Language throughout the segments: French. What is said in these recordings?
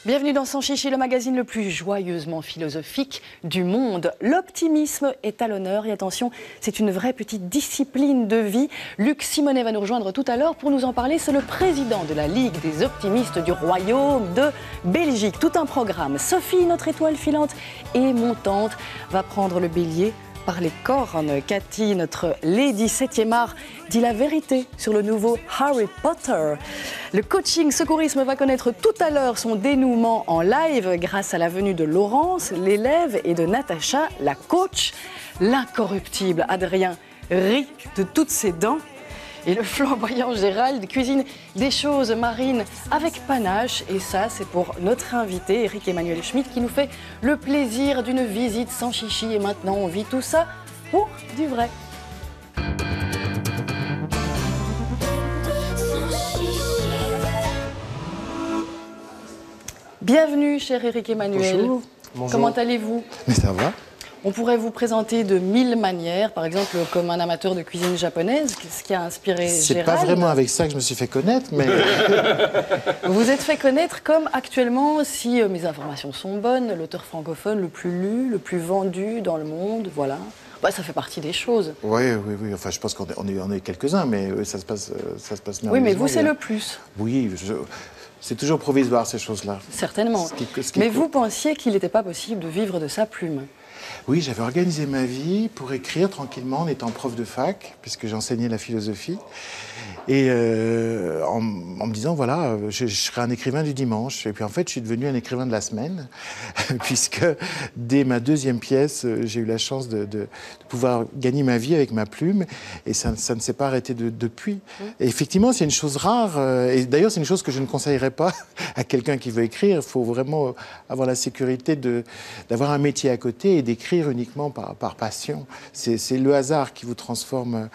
Bienvenue dans Sans Chichi, le magazine le plus joyeusement philosophique du monde. L'optimisme est à l'honneur et attention, c'est une vraie petite discipline de vie. Luc Simonet va nous rejoindre tout à l'heure pour nous en parler. C'est le président de la Ligue des optimistes du Royaume de Belgique. Tout un programme. Sophie, notre étoile filante et montante, va prendre le bélier par les cornes. Cathy, notre Lady 7e art, dit la vérité sur le nouveau Harry Potter. Le coaching secourisme va connaître tout à l'heure son dénouement en live grâce à la venue de Laurence, l'élève, et de Natacha, la coach. L'incorruptible Adrien rit de toutes ses dents. Et le flamboyant Gérald cuisine des choses marines avec panache. Et ça, c'est pour notre invité, Éric-Emmanuel Schmitt, qui nous fait le plaisir d'une visite sans chichi. Et maintenant, on vit tout ça pour du vrai. Bienvenue, cher Éric-Emmanuel. Bonjour. Bonjour. Comment allez-vous? Mais ça va. On pourrait vous présenter de 1000 manières, par exemple comme un amateur de cuisine japonaise, ce qui a inspiré Gérald. C'est pas vraiment avec ça que je me suis fait connaître, mais... Vous vous êtes fait connaître comme actuellement, si mes informations sont bonnes, l'auteur francophone le plus lu, le plus vendu dans le monde, voilà. Bah, ça fait partie des choses. Oui. Enfin, je pense qu'on est quelques-uns, mais ça se passe merveilleusement. Oui, mais vous, c'est le plus. Oui, c'est toujours provisoire, ces choses-là. Certainement. Mais vous pensiez qu'il n'était pas possible de vivre de sa plume? Oui, j'avais organisé ma vie pour écrire tranquillement en étant prof de fac, puisque j'enseignais la philosophie. Et en me disant, voilà, je serai un écrivain du dimanche. Et puis en fait, je suis devenu un écrivain de la semaine, puisque dès ma deuxième pièce, j'ai eu la chance de pouvoir gagner ma vie avec ma plume. Et ça ne s'est pas arrêté depuis. Et effectivement, c'est une chose rare. Et d'ailleurs, c'est une chose que je ne conseillerais pas à quelqu'un qui veut écrire. Il faut vraiment avoir la sécurité d'avoir un métier à côté et d'écrire uniquement par passion. C'est le hasard qui vous transforme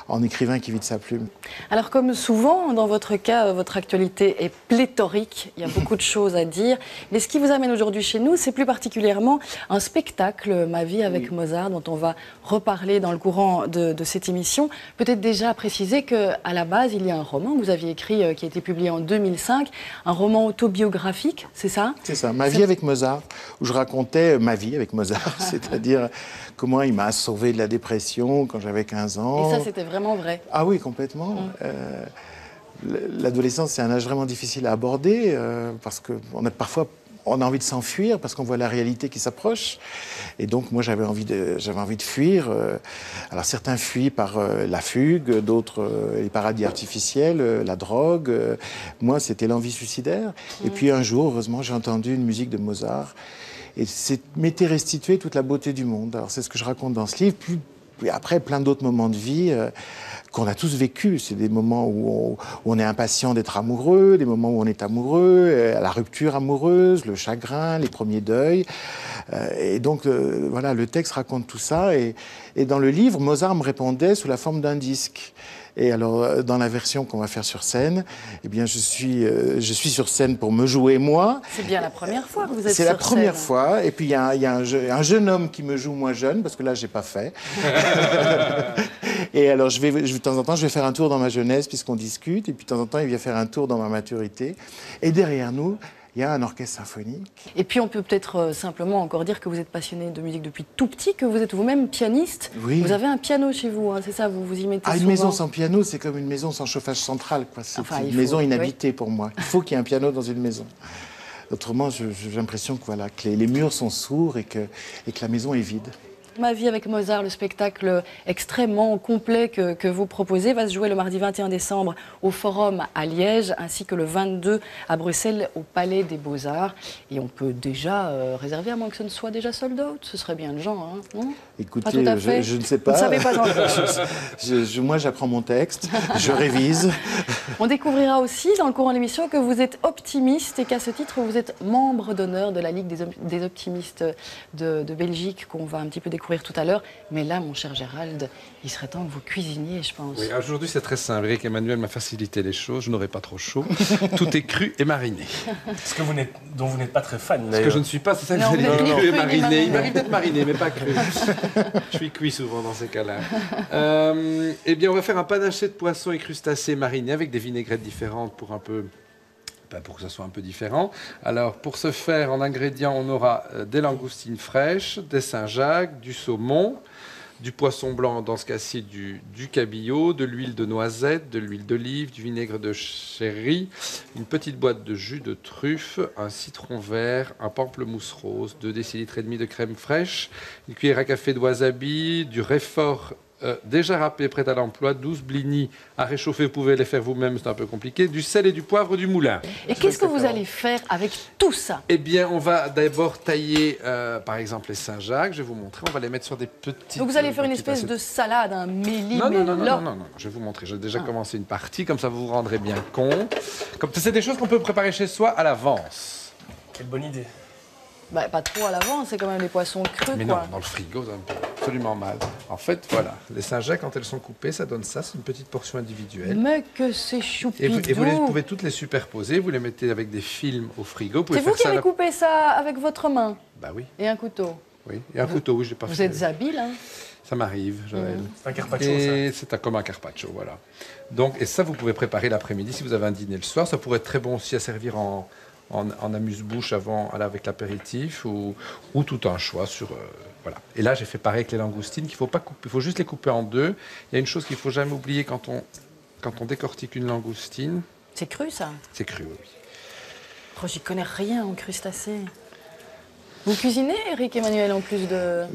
en écrivain qui vit de sa plume. Alors, comme souvent, dans votre cas, votre actualité est pléthorique. Il y a beaucoup de choses à dire. Mais ce qui vous amène aujourd'hui chez nous, c'est plus particulièrement un spectacle, Ma vie avec Mozart, dont on va reparler dans le courant de cette émission. Peut-être déjà préciser qu'à la base, il y a un roman que vous aviez écrit, qui a été publié en 2005, un roman autobiographique, c'est ça? C'est ça, Ma vie avec Mozart, où je racontais ma vie avec Mozart, c'est-à-dire comment il m'a sauvé de la dépression quand j'avais 15 ans. Et ça, c'était vraiment vrai? Ah oui, complètement. L'adolescence, c'est un âge vraiment difficile à aborder parce qu'on a parfois envie de s'enfuir parce qu'on voit la réalité qui s'approche. Et donc, moi, j'avais envie de fuir. Alors, certains fuient par la fugue, d'autres les paradis artificiels, la drogue. Moi, c'était l'envie suicidaire. Et puis, un jour, heureusement, j'ai entendu une musique de Mozart. Et m'était restituée toute la beauté du monde. Alors, c'est ce que je raconte dans ce livre. Puis après, plein d'autres moments de vie qu'on a tous vécu. C'est des moments où on est impatient d'être amoureux, des moments où on est amoureux, la rupture amoureuse, le chagrin, les premiers deuils. Et donc, voilà, le texte raconte tout ça. Et dans le livre, Mozart me répondait sous la forme d'un disque. Et alors, dans la version qu'on va faire sur scène, eh bien, je suis sur scène pour me jouer moi. C'est bien la première fois que vous êtes sur scène. C'est la première fois. Et puis, il y a un jeune homme qui me joue moi jeune, parce que là, j'ai pas fait. Et alors, de temps en temps, je vais faire un tour dans ma jeunesse, puisqu'on discute. Et puis, de temps en temps, il vient faire un tour dans ma maturité. Et derrière nous, il y a un orchestre symphonique. Et puis on peut peut-être simplement encore dire que vous êtes passionné de musique depuis tout petit, que vous êtes vous-même pianiste. Oui. Vous avez un piano chez vous, hein, c'est ça, vous vous y mettez souvent. Une maison sans piano, c'est comme une maison sans chauffage central. C'est une maison inhabitée pour moi. Il faut qu'il y ait un piano dans une maison. Autrement, j'ai l'impression que les murs sont sourds et que la maison est vide. Ma vie avec Mozart, le spectacle extrêmement complet que vous proposez, va se jouer le mardi 21 décembre au Forum à Liège, ainsi que le 22 à Bruxelles au Palais des Beaux-Arts. Et on peut déjà réserver, à moins que ce ne soit déjà sold out. Ce serait bien le genre, hein, non? Écoutez, je ne sais pas. Vous ne savez pas encore. Moi, j'apprends mon texte, je révise. On découvrira aussi dans le courant de l'émission que vous êtes optimiste et qu'à ce titre, vous êtes membre d'honneur de la Ligue des optimistes de Belgique, qu'on va un petit peu découvrir découvrir tout à l'heure. Mais là, mon cher Gérald, il serait temps que vous cuisiniez, je pense. Oui, aujourd'hui c'est très simple. Eric Emmanuel m'a facilité les choses, je n'aurai pas trop chaud. Tout est cru et mariné. Ce que dont vous n'êtes pas très fan, Ce que d'ailleurs. je ne suis pas, c'est ça que Non, vous allez mais dire, ni cru et cru ni mariné. mariné. Il m'arrive d'être mariné, mais pas cru. Je suis cuit souvent dans ces cas-là. Eh bien, on va faire un panaché de poissons et crustacés marinés avec des vinaigrettes différentes pour que ça soit un peu différent. Alors, pour ce faire, en ingrédients, on aura des langoustines fraîches, des Saint-Jacques, du saumon, du poisson blanc, dans ce cas-ci du cabillaud, de l'huile de noisette, de l'huile d'olive, du vinaigre de sherry, une petite boîte de jus de truffe, un citron vert, un pamplemousse rose, 2 décilitres et demi de crème fraîche, une cuillère à café de wasabi, du réfort déjà râpé, prêt à l'emploi, 12 blinis à réchauffer, vous pouvez les faire vous-même, c'est un peu compliqué, du sel et du poivre du moulin. Et qu'est-ce que vous allez faire avec tout ça? Eh bien, on va d'abord tailler, par exemple, les Saint-Jacques. Je vais vous montrer. On va les mettre sur des petites... Donc vous allez faire une espèce assiettes. de salade, un méli Non. Je vais vous montrer. J'ai déjà commencé une partie, comme ça vous vous rendrez bien compte. C'est des choses qu'on peut préparer chez soi à l'avance. Quelle bonne idée. Bah, pas trop à l'avance, c'est quand même des poissons crus, Mais quoi. non, dans le frigo, ça me fait absolument mal. En fait, voilà, les Saint-Jacques, quand elles sont coupées, ça donne ça. C'est une petite portion individuelle. Mais que c'est Et choupidou. vous pouvez toutes les superposer. Vous les mettez avec des films au frigo. Vous pouvez C'est vous faire qui ça avez coupé ça avec votre main Bah oui, et un couteau. oui. Et un couteau, oui, je l'ai pas Vous fait. êtes habile, hein? Ça m'arrive, Joël. C'est un carpaccio, Et c'est comme un carpaccio, voilà. Donc, et ça, vous pouvez préparer l'après-midi si vous avez un dîner le soir. Ça pourrait être très bon aussi à servir en amuse-bouche avant, avec l'apéritif ou tout un choix sur... voilà. Et là, j'ai fait pareil avec les langoustines qu'il ne faut pas couper. Il faut juste les couper en deux. Il y a une chose qu'il ne faut jamais oublier quand on décortique une langoustine. C'est cru, ça? C'est cru, oui. Oh, j'y connais rien en crustacés. Vous cuisinez, Eric Emmanuel, en plus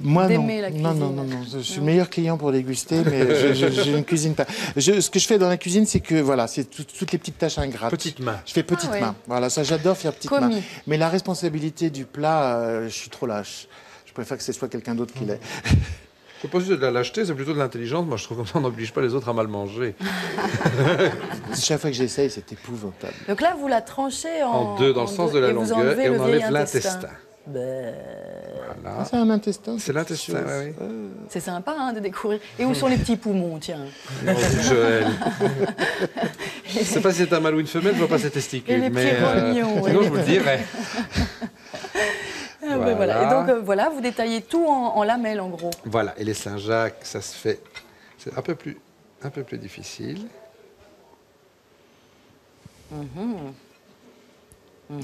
Moi, non. d'aimer la cuisine? Non. Je suis le meilleur client pour déguster, mais je ne cuisine pas. Ce que je fais dans la cuisine, c'est que voilà, c'est toutes les petites tâches ingrates. Petite main. Je fais petite oui. main. Voilà, ça, j'adore faire petite main. Commis. Mais la responsabilité du plat, je suis trop lâche. Je préfère que ce soit quelqu'un d'autre qui l'ait. C'est pas juste de la lâcheté, c'est plutôt de l'intelligence. Moi, je trouve comme ça, on n'oblige pas les autres à mal manger. Chaque fois que j'essaye, c'est épouvantable. Donc là, vous la tranchez En deux, dans le sens de la et vous longueur, enlevez et le on vieil enlève l'intestin. Ben, Voilà. C'est un intestin. C'est l'intestin, oui. c'est sympa, hein, de découvrir. Et où sont les petits poumons, tiens? Joël. Je ne sais pas si c'est un mâle ou une femelle, je ne vois pas ses testicules. Et les mais, petits rognons, sinon, oui. je vous le dirais. Ah, ben voilà. Et donc, voilà, vous détaillez tout en lamelles, en gros. Voilà, et les Saint-Jacques, ça se fait... C'est un peu plus difficile.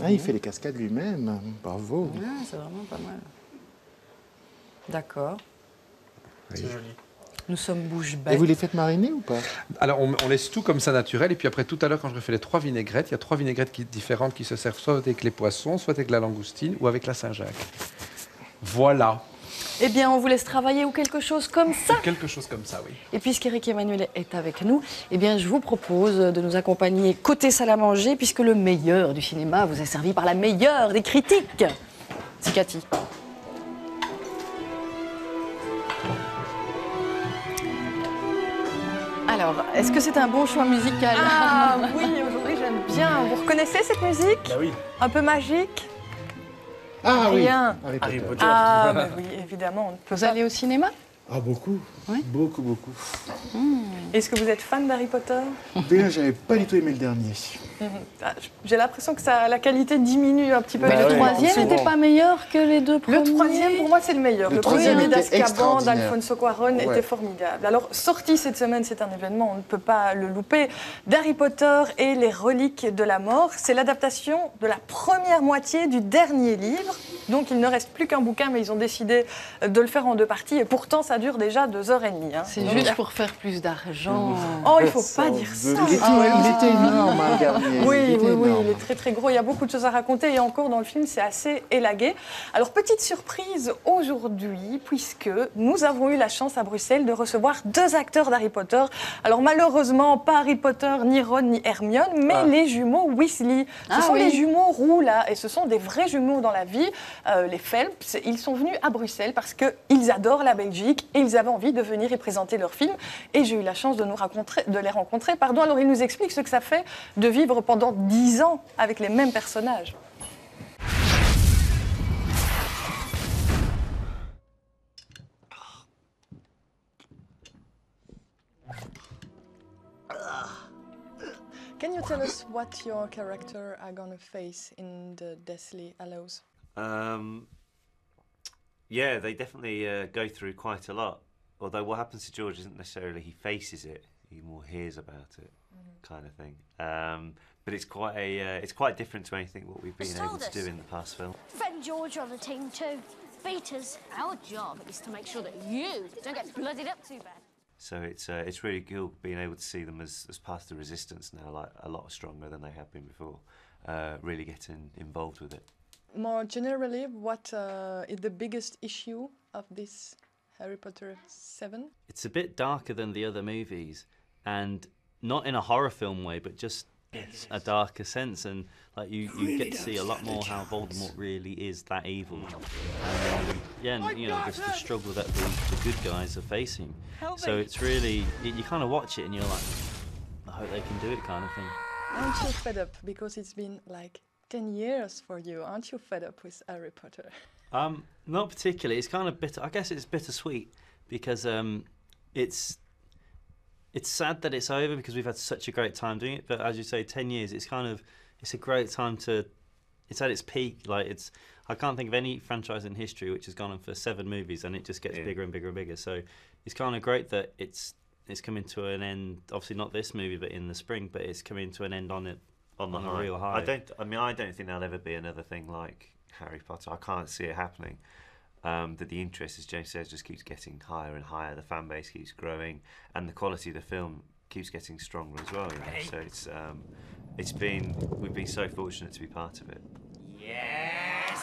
Ah, il fait les cascades lui-même. Bravo. Ah, c'est vraiment pas mal. D'accord. C'est joli. Nous sommes bouche bée. Et vous les faites mariner ou pas? Alors, on laisse tout comme ça naturel. Et puis après, tout à l'heure, quand je refais les 3 vinaigrettes, il y a 3 vinaigrettes différentes qui se servent soit avec les poissons, soit avec la langoustine ou avec la Saint-Jacques. Voilà. Eh bien, on vous laisse travailler ou quelque chose comme ça. Quelque chose comme ça, oui. Et puisqu'Éric Emmanuel est avec nous, eh bien, je vous propose de nous accompagner côté salle à manger, puisque le meilleur du cinéma vous est servi par la meilleure des critiques. C'est Cathy. Alors, est-ce que c'est un bon choix musical? Ah oui, aujourd'hui j'aime bien. Vous reconnaissez cette musique? Bah oui. Un peu magique? Ah oui. Rien. Harry Potter. Ah bah oui, évidemment. On ne peut Vous pas. allez au cinéma? Ah, beaucoup. Oui. Beaucoup. Est-ce que vous êtes fan d'Harry Potter? Déjà, j'avais pas du tout aimé le dernier. Ah, j'ai l'impression que la qualité diminue un petit peu. Bah Le ouais, troisième souvent. n'était pas meilleur que les deux premiers? Le troisième, pour moi, c'est le meilleur. Le Le troisième premier était d'Azkaban extraordinaire. d'Alfonso Cuarón Ouais. était formidable. Alors, sorti cette semaine, c'est un événement, on ne peut pas le louper, d'Harry Potter et les reliques de la mort. C'est l'adaptation de la première moitié du dernier livre. Donc, il ne reste plus qu'un bouquin, mais ils ont décidé de le faire en 2 parties. Et pourtant, ça dure déjà 2h30. Hein. C'est Donc, juste pour faire plus d'argent. Oh, il ne faut pas dire ça. Il était énorme, hein, le dernier. Oui, Il était oui, énorme. il est très très gros. Il y a beaucoup de choses à raconter et encore dans le film, c'est assez élagué. Alors, petite surprise aujourd'hui, puisque nous avons eu la chance à Bruxelles de recevoir 2 acteurs d'Harry Potter. Alors, malheureusement, pas Harry Potter, ni Ron, ni Hermione, mais les jumeaux Weasley. Ce sont les jumeaux roux, là, et ce sont des vrais jumeaux dans la vie. Les Phelps, ils sont venus à Bruxelles parce qu'ils adorent la Belgique et ils avaient envie de venir y présenter leur film. Et j'ai eu la chance de les rencontrer. Alors, ils nous expliquent ce que ça fait de vivre pendant 10 ans avec les mêmes personnages. Can you tell us what your character are gonna face in the Deathly Hallows? Yeah, they definitely go through quite a lot. Although what happens to George isn't necessarily he faces it; he more hears about it, kind of thing. But it's quite different to anything what we've been able to do in the past film. Fred and George are on the team too. Beat us. Our job is to make sure that you don't get bloodied up too bad. So it's really cool being able to see them as part of the resistance now, like a lot stronger than they have been before. Really getting involved with it. More generally, what is the biggest issue of this Harry Potter 7? It's a bit darker than the other movies, and not in a horror film way, but just a darker sense, and like you get to see a lot more how Voldemort really is that evil. And, and you know, just the struggle that the good guys are facing. So it's really, you kind of watch it and you're like, I hope they can do it, kind of thing. Aren't you fed up? Because it's been like 10 years for you. Aren't you fed up with Harry Potter? Not particularly. It's kind of bitter. I guess it's bittersweet because it's sad that it's over because we've had such a great time doing it. But as you say, 10 years, it's a great time to. It's at its peak. Like I can't think of any franchise in history which has gone on for 7 movies and it just gets bigger and bigger and bigger. So it's kind of great that it's coming to an end. Obviously not this movie, but in the spring. But it's coming to an end on a real high. I don't think there'll ever be another thing like Harry Potter. I can't see it happening. That the interest, as James says, just keeps getting higher and higher. The fan base keeps growing, and the quality of the film keeps getting stronger as well. You know? So we've been so fortunate to be part of it. Yes!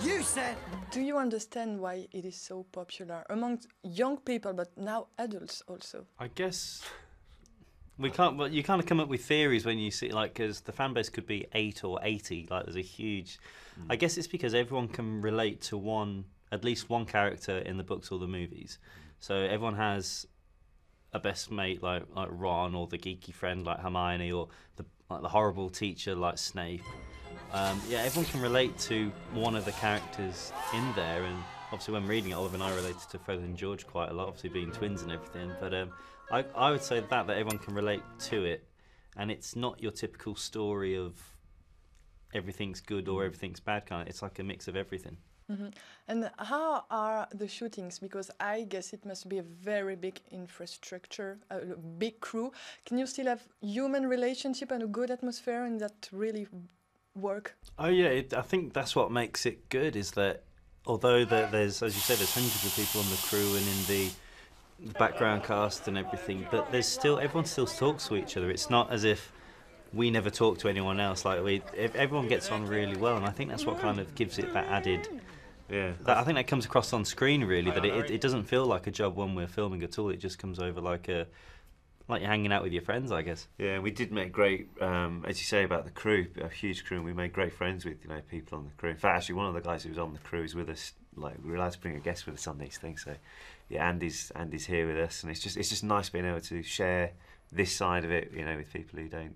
You said. Do you understand why it is so popular among young people, but now adults also? I guess we can't. Well, you kind of come up with theories when you see, like, because the fan base could be 8 or 80. Like, there's a huge. I guess it's because everyone can relate to at least one character in the books or the movies. So everyone has a best mate like Ron, or the geeky friend like Hermione, or the horrible teacher like Snape. Everyone can relate to one of the characters in there, and obviously when reading it, Oliver and I related to Fred and George quite a lot, obviously being twins and everything, but I would say that everyone can relate to it, and it's not your typical story of everything's good or everything's bad kind of, it's like a mix of everything. Mm-hmm. And how are the shootings? Because I guess it must be a very big infrastructure, a big crew. Can you still have human relationship and a good atmosphere and that really work? Oh yeah, I think that's what makes it good, is that although there's, as you said, there's hundreds of people on the crew and in the background cast and everything, but everyone still talks to each other. It's not as if we never talk to anyone else. Like everyone gets on really well, and I think that's what kind of gives it that added. Yeah, I think that comes across on screen really. That it doesn't feel like a job when we're filming at all. It just comes over like you're hanging out with your friends, I guess. Yeah, we did make great, as you say about the crew, a huge crew, and we made great friends with people on the crew. In fact, actually, one of the guys who was on the crew is with us. Like, we're allowed to bring a guest with us on these things. So, yeah, Andy's here with us, and it's just nice being able to share this side of it, with people who don't.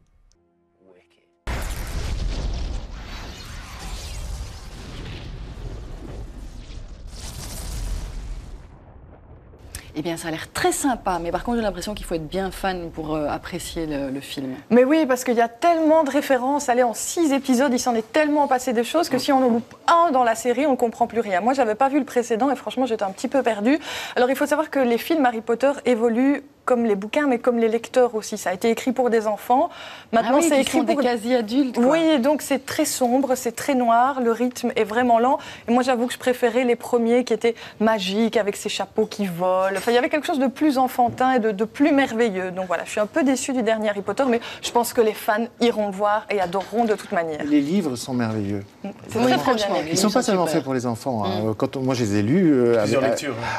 Eh bien, ça a l'air très sympa, mais par contre, j'ai l'impression qu'il faut être bien fan pour apprécier le film. Mais oui, parce qu'il y a tellement de références. Allez, en 6 épisodes, il s'en est tellement passé des choses que si on en loupe un dans la série, on ne comprend plus rien. Moi, j'avais pas vu le précédent et franchement, j'étais un petit peu perdue. Alors, il faut savoir que les films Harry Potter évoluent comme les bouquins, mais comme les lecteurs aussi. Ça a été écrit pour des enfants. Maintenant, c'est écrit pour des quasi-adultes. Oui, donc c'est très sombre, c'est très noir, le rythme est vraiment lent. Et moi, j'avoue que je préférais les premiers qui étaient magiques, avec ces chapeaux qui volent. Enfin, il y avait quelque chose de plus enfantin et de plus merveilleux. Donc voilà, je suis un peu déçue du dernier Harry Potter, mais je pense que les fans iront le voir et adoreront de toute manière. Les livres sont merveilleux. C'est très franchement. Ils ne sont pas seulement faits pour les enfants. Moi, je les ai lus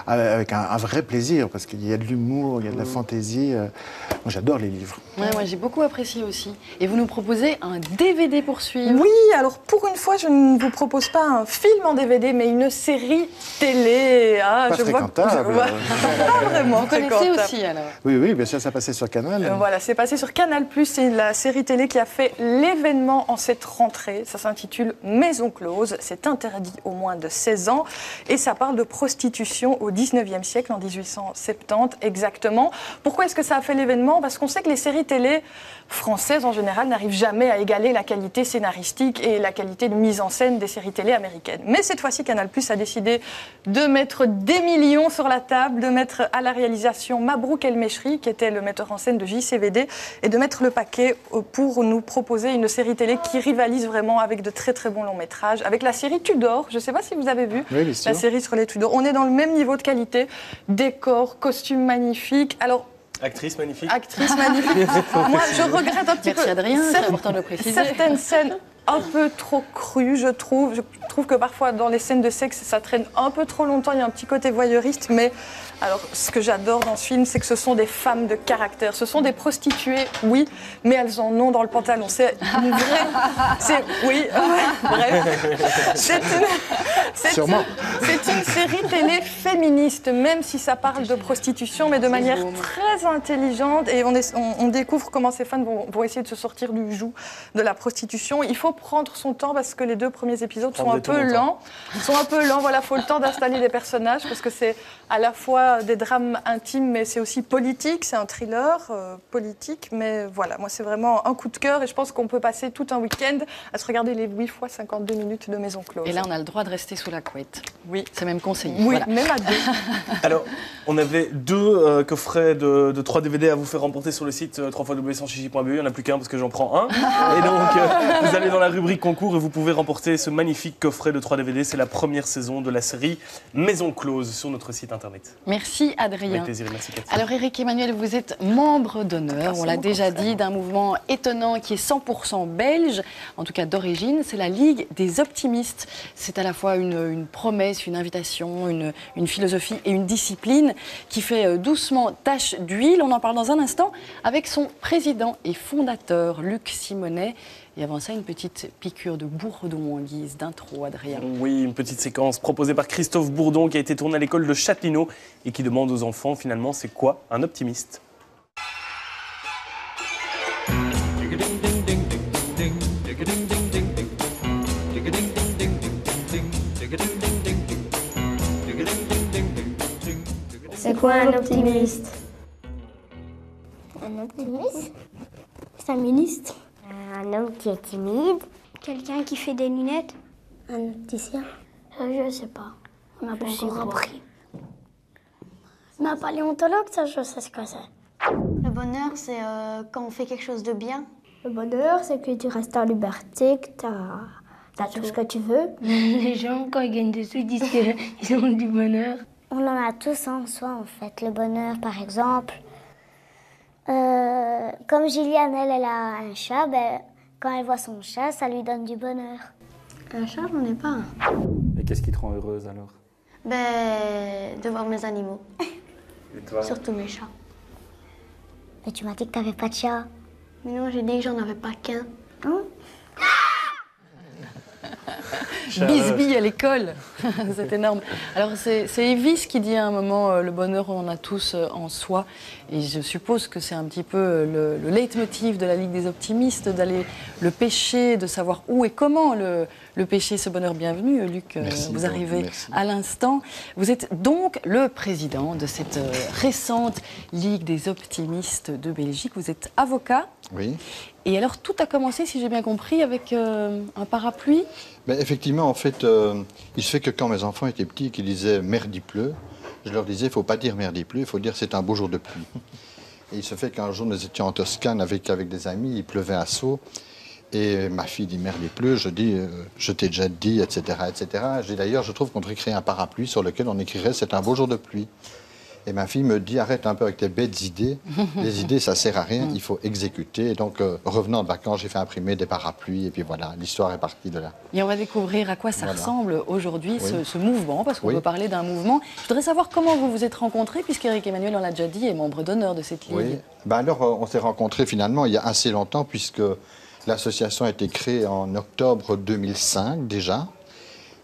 avec un vrai plaisir, parce qu'il y a de l'humour, il y a de la fantaisie. fantasy. Moi, j'adore les livres. Ouais, moi j'ai beaucoup apprécié aussi. Et vous nous proposez un DVD pour suivre. Oui, alors pour une fois, je ne vous propose pas un film en DVD, mais une série télé. Ah, Pas fréquentable. Pas vraiment Vous connaissez fréquentable. aussi alors. Oui, oui, bien sûr, ça passait sur Canal. Voilà, c'est passé sur Canal+, c'est la série télé qui a fait l'événement en cette rentrée. Ça s'intitule Maison close, c'est interdit aux moins de 16 ans et ça parle de prostitution au 19e siècle, en 1870 exactement. Pourquoi est-ce que ça a fait l'événement? Parce qu'on sait que les séries télé françaises en général n'arrivent jamais à égaler la qualité scénaristique et la qualité de mise en scène des séries télé américaines. Mais cette fois-ci, Canal+ a décidé de mettre des millions sur la table, de mettre à la réalisation Mabrouk El Mechri, qui était le metteur en scène de JCVD, et de mettre le paquet pour nous proposer une série télé qui rivalise vraiment avec de très très bons longs métrages, avec la série Tudor. Je ne sais pas si vous avez vu la série sur les Tudors. On est dans le même niveau de qualité, décor, costumes magnifiques. Alors, actrice magnifique. actrice magnifique. Moi, je regrette un petit Merci peu. Adrien, c'est important de le préciser. Certaines scènes un peu trop crues, je trouve. Je trouve que parfois, dans les scènes de sexe, ça traîne un peu trop longtemps. Il y a un petit côté voyeuriste. Mais alors, ce que j'adore dans ce film, c'est que ce sont des femmes de caractère. Ce sont des prostituées, oui, mais elles en ont dans le pantalon. C'est une vraie... Oui, bref. C'est une série télé féministe, même si ça parle de prostitution, mais de manière très intelligente. Et on découvre comment ces femmes vont essayer de se sortir du joug de la prostitution. Il faut prendre son temps parce que les 2 premiers épisodes sont un peu lents. Voilà, faut le temps d'installer les personnages parce que c'est à la fois des drames intimes, mais c'est aussi politique. C'est un thriller politique, mais voilà, moi c'est vraiment un coup de cœur et je pense qu'on peut passer tout un week-end à se regarder les 8 fois 52 minutes de Maison close. Et là, on a le droit de rester sous la couette. Oui. C'est même conseillé. Oui, Voilà. même à 2. Alors, on avait 2 coffrets de 3 DVD à vous faire remporter sur le site www.sanschichi.be. Il n'y en a plus qu'un parce que j'en prends un. Et donc, vous allez dans la rubrique concours et vous pouvez remporter ce magnifique coffret de 3 DVD. C'est la première saison de la série Maison close sur notre site internet. Merci Adrien. Avec plaisir, merci Cathy. Alors Éric Emmanuel, vous êtes membre d'honneur, on l'a déjà dit, d'un mouvement étonnant qui est 100% belge, en tout cas d'origine, c'est la Ligue des optimistes. C'est à la fois une promesse, une invitation, une philosophie et une discipline qui fait doucement tache d'huile. On en parle dans un instant avec son président et fondateur, Luc Simonet. Et avant ça, une petite piqûre de bourdon en guise d'intro, Adrien. Oui, une petite séquence proposée par Christophe Bourdon qui a été tournée à l'école de Châtelineau et qui demande aux enfants finalement c'est quoi un optimiste. C'est quoi un optimiste? Un optimiste? C'est un ministre? Un homme qui est timide. Quelqu'un qui fait des lunettes? Un opticien. Je sais pas. On n'a pas encore appris. Mais un paléontologue, ça, je sais ce que c'est. Le bonheur, c'est quand on fait quelque chose de bien. Le bonheur, c'est que tu restes en liberté, que t'as tout ce que tu veux. Les gens, quand ils gagnent des sous, ils disent qu'ils ont du bonheur. On en a tous en soi, en fait. Le bonheur, par exemple. Comme Gilliane, elle a un chat, ben, quand elle voit son chat, ça lui donne du bonheur. Un chat, j'en ai pas un. Et qu'est-ce qui te rend heureuse alors? Ben, de voir mes animaux. Et toi? Surtout mes chats. Mais tu m'as dit que t'avais pas de chat. Mais non, j'ai dit que j'en avais pas qu'un. Hein? Bisbille à l'école, c'est énorme. Alors c'est Evis qui dit à un moment le bonheur on en a tous en soi et je suppose que c'est un petit peu le leitmotiv de la Ligue des optimistes d'aller le pêcher, de savoir où et comment le pêcher ce bonheur. Bienvenue Luc, vous arrivez à l'instant. Vous êtes donc le président de cette récente Ligue des optimistes de Belgique. Vous êtes avocat. Oui. Et alors tout a commencé, si j'ai bien compris, avec un parapluie. Ben, effectivement, en fait, il se fait que quand mes enfants étaient petits et qu'ils disaient « merde, il pleut », je leur disais « il ne faut pas dire merde, il pleut, il faut dire c'est un beau jour de pluie ». Et il se fait qu'un jour, nous étions en Toscane avec des amis, il pleuvait à Sceaux, et ma fille dit « merde, il pleut », je dis « je t'ai déjà dit, etc. etc. » J'ai d'ailleurs, je trouve qu'on devrait créer un parapluie sur lequel on écrirait « c'est un beau jour de pluie ». Et ma fille me dit, arrête un peu avec tes bêtes idées. Les idées, ça sert à rien, il faut exécuter. Et donc, revenant de vacances, j'ai fait imprimer des parapluies. Et puis voilà, l'histoire est partie de là. Et on va découvrir à quoi ça ressemble aujourd'hui, Oui. ce mouvement, parce qu'on peut parler d'un mouvement. Je voudrais savoir comment vous vous êtes rencontrés, puisqu'Éric Emmanuel, on l'a déjà dit, est membre d'honneur de cette ligue. Oui. Ben alors, on s'est rencontrés finalement il y a assez longtemps, puisque l'association a été créée en octobre 2005 déjà.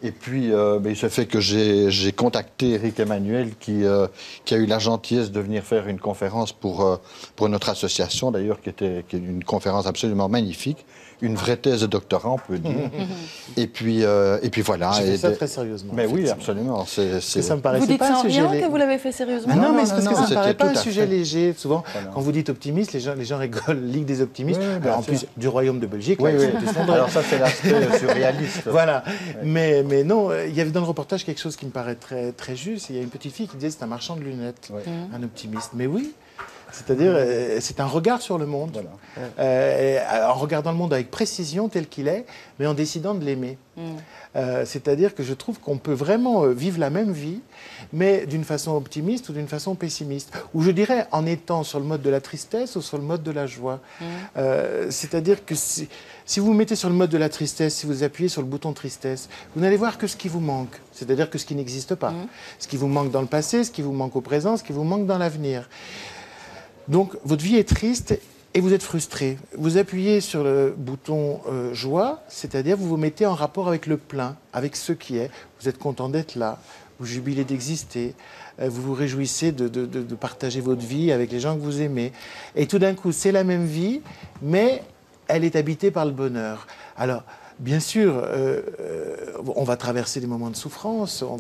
Et puis, il se fait que j'ai contacté Éric Emmanuel qui a eu la gentillesse de venir faire une conférence pour notre association, d'ailleurs, qui est une conférence absolument magnifique, une vraie thèse de doctorat, on peut dire. Et puis voilà. J'ai fait ça très sérieusement. Mais oui, absolument. Ça me paraissait vous dites pas ça un en sujet riant que vous l'avez fait sérieusement? Non, mais c'est parce que ça ne me paraît pas un tout à sujet fait. léger. Souvent, Voilà. quand vous dites optimiste, les gens rigolent. Ligue des optimistes. Oui, bien Alors, en sûr. plus, du royaume de Belgique. Oui, là, oui. ils sont tous sondés. Alors ça, c'est l'aspect surréaliste. Voilà. Mais non, il y avait dans le reportage quelque chose qui me paraît très, très juste. Il y a une petite fille qui disait c'est un marchand de lunettes, un optimiste. Mais oui, c'est-à-dire c'est un regard sur le monde. Voilà. En regardant le monde avec précision tel qu'il est, mais en décidant de l'aimer. C'est-à-dire que je trouve qu'on peut vraiment vivre la même vie, mais d'une façon optimiste ou d'une façon pessimiste. Ou je dirais en étant sur le mode de la tristesse ou sur le mode de la joie. C'est-à-dire que si vous vous mettez sur le mode de la tristesse, si vous appuyez sur le bouton tristesse, vous n'allez voir que ce qui vous manque. C'est-à-dire que ce qui n'existe pas. Ce qui vous manque dans le passé, ce qui vous manque au présent, ce qui vous manque dans l'avenir. Donc votre vie est triste et vous êtes frustré. Vous appuyez sur le bouton joie, c'est-à-dire vous vous mettez en rapport avec le plein, avec ce qui est. Vous êtes content d'être là, vous jubilez d'exister, vous vous réjouissez de partager votre vie avec les gens que vous aimez. Et tout d'un coup, c'est la même vie, mais elle est habitée par le bonheur. Alors, bien sûr, on va traverser des moments de souffrance, on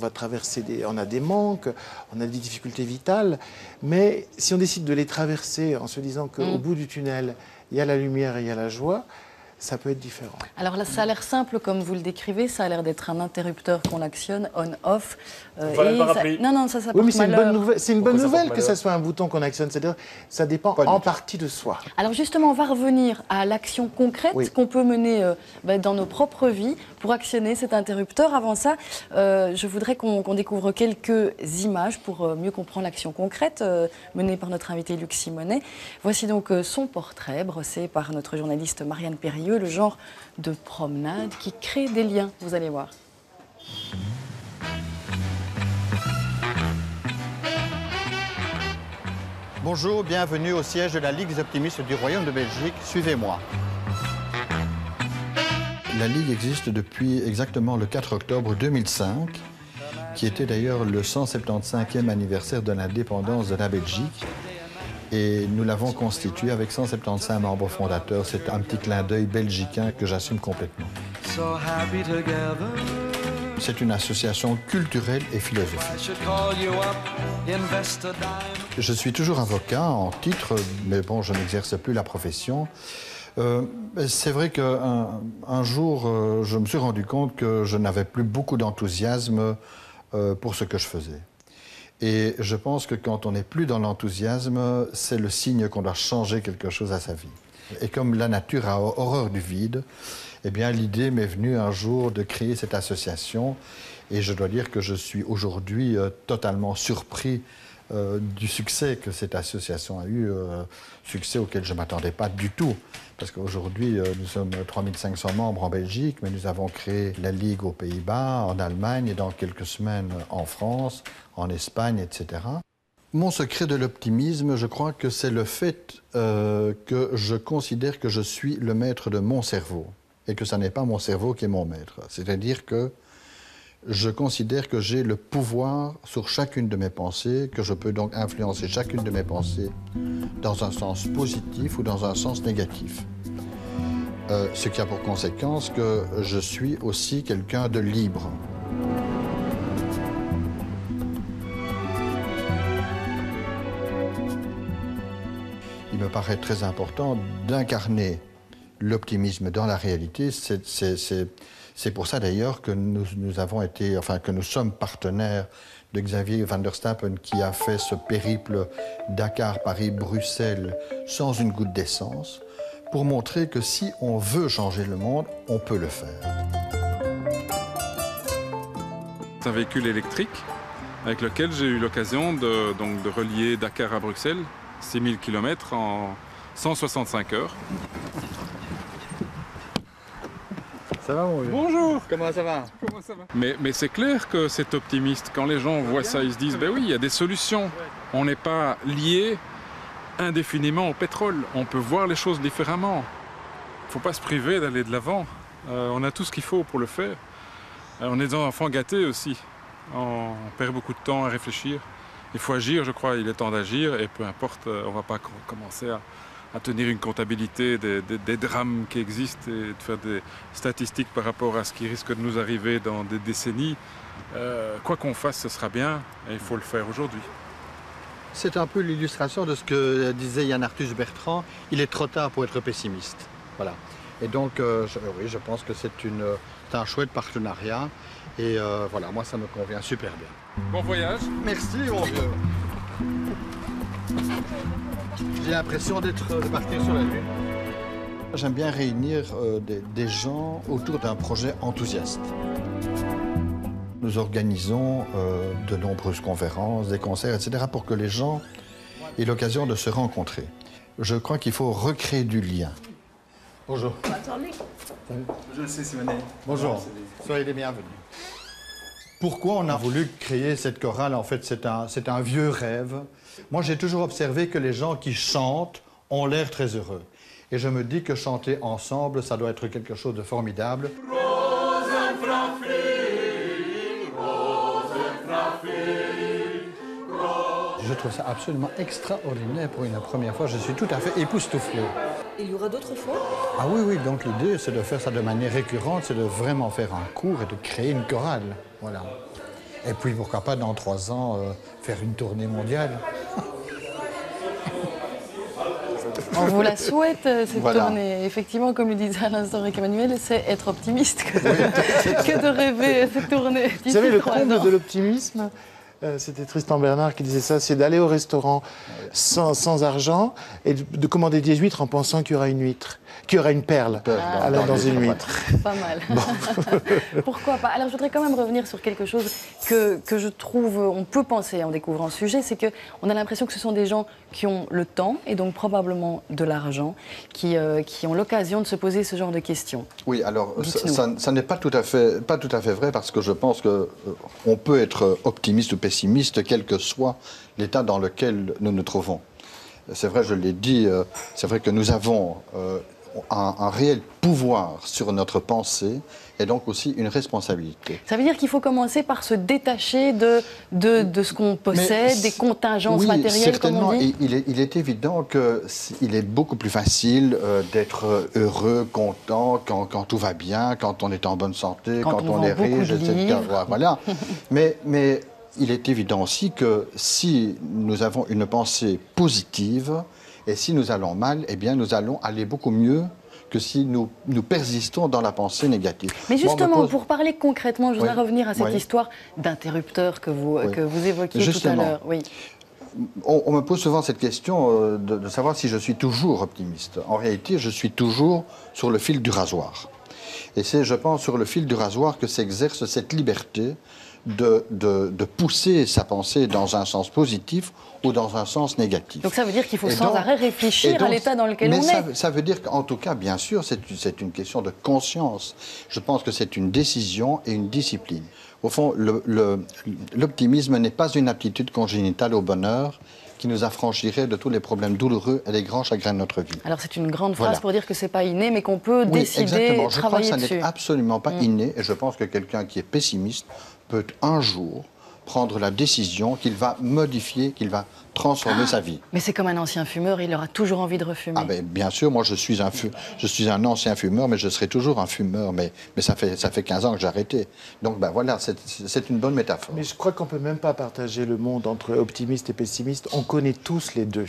a des manques, on a des difficultés vitales, mais si on décide de les traverser en se disant qu'au bout du tunnel, il y a la lumière et il y a la joie, ça peut être différent. Alors là, ça a l'air simple comme vous le décrivez, ça a l'air d'être un interrupteur qu'on actionne, on-off. Non, ça oui, mais c'est malheur. une bonne nouvelle que ça soit un bouton qu'on actionne, c'est-à-dire ça dépend en partie de soi. Alors justement, on va revenir à l'action concrète qu'on peut mener dans nos propres vies pour actionner cet interrupteur. Avant ça, je voudrais qu'on découvre quelques images pour mieux comprendre l'action concrète menée par notre invité Luc Simonet. Voici donc son portrait brossé par notre journaliste Marianne Périeux, le genre de promenade qui crée des liens, vous allez voir. Bonjour, bienvenue au siège de la Ligue des optimistes du Royaume de Belgique. Suivez-moi. La Ligue existe depuis exactement le 4 octobre 2005, qui était d'ailleurs le 175e anniversaire de l'indépendance de la Belgique. Et nous l'avons constituée avec 175 membres fondateurs. C'est un petit clin d'œil belgicain que j'assume complètement. C'est une association culturelle et philosophique. Je suis toujours avocat en titre, mais bon, je n'exerce plus la profession. C'est vrai qu'un jour, je me suis rendu compte que je n'avais plus beaucoup d'enthousiasme pour ce que je faisais. Et je pense que quand on n'est plus dans l'enthousiasme, c'est le signe qu'on doit changer quelque chose à sa vie. Et comme la nature a horreur du vide, eh bien l'idée m'est venue un jour de créer cette association. Et je dois dire que je suis aujourd'hui totalement surpris du succès que cette association a eu, succès auquel je ne m'attendais pas du tout. Parce qu'aujourd'hui, nous sommes 3500 membres en Belgique, mais nous avons créé la Ligue aux Pays-Bas, en Allemagne et dans quelques semaines en France, en Espagne, etc. Mon secret de l'optimisme, je crois que c'est le fait que je considère que je suis le maître de mon cerveau et que ce n'est pas mon cerveau qui est mon maître. C'est-à-dire que je considère que j'ai le pouvoir sur chacune de mes pensées, que je peux donc influencer chacune de mes pensées dans un sens positif ou dans un sens négatif. Ce qui a pour conséquence que je suis aussi quelqu'un de libre. Il me paraît très important d'incarner l'optimisme dans la réalité. C'est pour ça d'ailleurs que que nous sommes partenaires de Xavier Van der Stappen qui a fait ce périple Dakar-Paris-Bruxelles sans une goutte d'essence, pour montrer que si on veut changer le monde, on peut le faire. C'est un véhicule électrique avec lequel j'ai eu l'occasion de relier Dakar à Bruxelles, 6000 km en 165 heures. Ça va mon vieux? Bonjour. Comment ça va? Mais c'est clair que c'est optimiste. Quand les gens voient ça, ils se disent, ben oui, il y a des solutions. On n'est pas lié indéfiniment au pétrole. On peut voir les choses différemment. Il ne faut pas se priver d'aller de l'avant. On a tout ce qu'il faut pour le faire. On est des enfants gâtés aussi. On perd beaucoup de temps à réfléchir. Il faut agir, je crois. Il est temps d'agir. Et peu importe, on ne va pas commencer à tenir une comptabilité des drames qui existent et de faire des statistiques par rapport à ce qui risque de nous arriver dans des décennies. Quoi qu'on fasse, ce sera bien et il faut le faire aujourd'hui. C'est un peu l'illustration de ce que disait Yann Arthus Bertrand. Il est trop tard pour être pessimiste. Voilà. Et donc, oui, je pense que c'est un chouette partenariat. Et voilà, moi, ça me convient super bien. Bon voyage. Merci, mon vieux. J'ai l'impression de partir sur la Lune. J'aime bien réunir des gens autour d'un projet enthousiaste. Nous organisons de nombreuses conférences, des concerts, etc. pour que les gens aient l'occasion de se rencontrer. Je crois qu'il faut recréer du lien. Bonjour. Je le sais, Simonet. Bonjour. Soyez les bienvenus. Pourquoi on a voulu créer cette chorale? En fait, c'est un vieux rêve. Moi, j'ai toujours observé que les gens qui chantent ont l'air très heureux. Et je me dis que chanter ensemble, ça doit être quelque chose de formidable. Je trouve ça absolument extraordinaire pour une première fois. Je suis tout à fait époustouflé. Il y aura d'autres fois? Ah oui, oui. Donc l'idée, c'est de faire ça de manière récurrente, c'est de vraiment faire un cours et de créer une chorale. Voilà. Et puis, pourquoi pas, dans 3 ans, faire une tournée mondiale. On vous la souhaite, cette tournée. Effectivement, comme le disait à l'instant Rick Emmanuel, c'est être optimiste que de rêver cette tournée. Vous savez, le comble de l'optimisme, c'était Tristan Bernard qui disait ça, c'est d'aller au restaurant sans argent et de commander des huîtres en pensant qu'il y aura une huître, qu'il y aura une perle dans une huître. Pas mal. Bon. Pourquoi pas? Alors, je voudrais quand même revenir sur quelque chose que je trouve, on peut penser en découvrant ce sujet, c'est qu'on a l'impression que ce sont des gens qui ont le temps et donc probablement de l'argent, qui ont l'occasion de se poser ce genre de questions. Oui, alors ça n'est pas tout à fait vrai parce que je pense qu'on peut être optimiste ou pessimiste quel que soit l'état dans lequel nous nous trouvons. C'est vrai, je l'ai dit, c'est vrai que nous avons un réel pouvoir sur notre pensée et donc aussi une responsabilité. Ça veut dire qu'il faut commencer par se détacher de ce qu'on possède, des contingences matérielles, comme on dit. Il est évident qu'il est beaucoup plus facile d'être heureux, content, quand tout va bien, quand on est en bonne santé, quand on est riche, etc. Voilà. Mais il est évident aussi que si nous avons une pensée positive et si nous allons mal, eh bien nous allons aller beaucoup mieux que si nous persistons dans la pensée négative. Mais justement, pour parler concrètement, je voudrais revenir à cette histoire d'interrupteur que vous évoquiez tout à l'heure. Oui. On me pose souvent cette question de savoir si je suis toujours optimiste. En réalité, je suis toujours sur le fil du rasoir. Et c'est, je pense, sur le fil du rasoir que s'exerce cette liberté de pousser sa pensée dans un sens positif ou dans un sens négatif. Donc ça veut dire qu'il faut sans arrêt réfléchir à l'état dans lequel on est. Ça veut dire qu'en tout cas, bien sûr, c'est une question de conscience. Je pense que c'est une décision et une discipline. Au fond, l'optimisme n'est pas une aptitude congénitale au bonheur qui nous affranchirait de tous les problèmes douloureux et les grands chagrins de notre vie. Alors c'est une grande phrase pour dire que c'est pas inné, mais qu'on peut décider, exactement. Je travailler crois que ça dessus. n'est absolument pas inné, et je pense que quelqu'un qui est pessimiste peut un jour prendre la décision qu'il va modifier, qu'il va transformer sa vie. Mais c'est comme un ancien fumeur, il aura toujours envie de refumer. Ah ben, bien sûr, moi je suis un ancien fumeur, mais je serai toujours un fumeur, mais ça fait 15 ans que j'ai arrêté. Donc ben voilà, c'est une bonne métaphore. Mais je crois qu'on ne peut même pas partager le monde entre optimiste et pessimiste. On connaît tous les deux.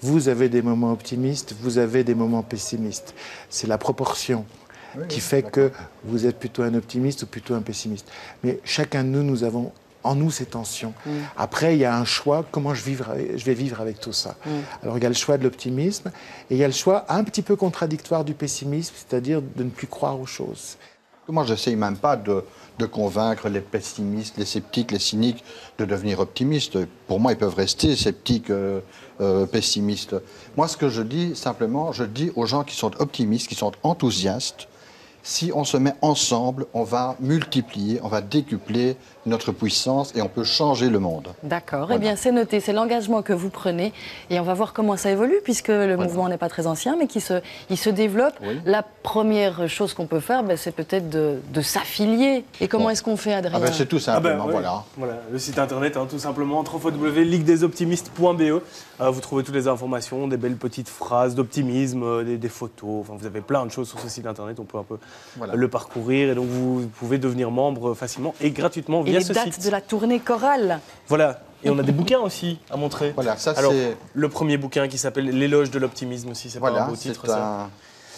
Vous avez des moments optimistes, vous avez des moments pessimistes. C'est la proportion qui fait que vous êtes plutôt un optimiste ou plutôt un pessimiste. Mais chacun de nous avons en nous ces tensions. Après, il y a un choix, comment je vais vivre avec tout ça. Alors, il y a le choix de l'optimisme et il y a le choix un petit peu contradictoire du pessimisme, c'est-à-dire de ne plus croire aux choses. Moi, je n'essaye même pas de convaincre les pessimistes, les sceptiques, les cyniques de devenir optimistes. Pour moi, ils peuvent rester sceptiques, pessimistes. Moi, ce que je dis, simplement, je dis aux gens qui sont optimistes, qui sont enthousiastes, si on se met ensemble, on va multiplier, on va décupler notre puissance et on peut changer le monde. D'accord, Voilà. eh bien c'est noté, c'est l'engagement que vous prenez et on va voir comment ça évolue puisque le mouvement n'est pas très ancien mais il se développe. Oui. La première chose qu'on peut faire, c'est peut-être de s'affilier. Et comment est-ce qu'on fait, Adrien? C'est tout simplement, oui. voilà. Voilà, le site internet, tout simplement, www.liguedesoptimistes.be. Vous trouvez toutes les informations, des belles petites phrases d'optimisme, des photos. Enfin, vous avez plein de choses sur ce site internet, on peut un peu le parcourir et donc vous pouvez devenir membre facilement et gratuitement via ce site. Et les dates de la tournée chorale. Voilà, et on a des bouquins aussi à montrer. Voilà, ça alors, c'est... le premier bouquin qui s'appelle L'éloge de l'optimisme aussi, c'est pas un beau titre ça.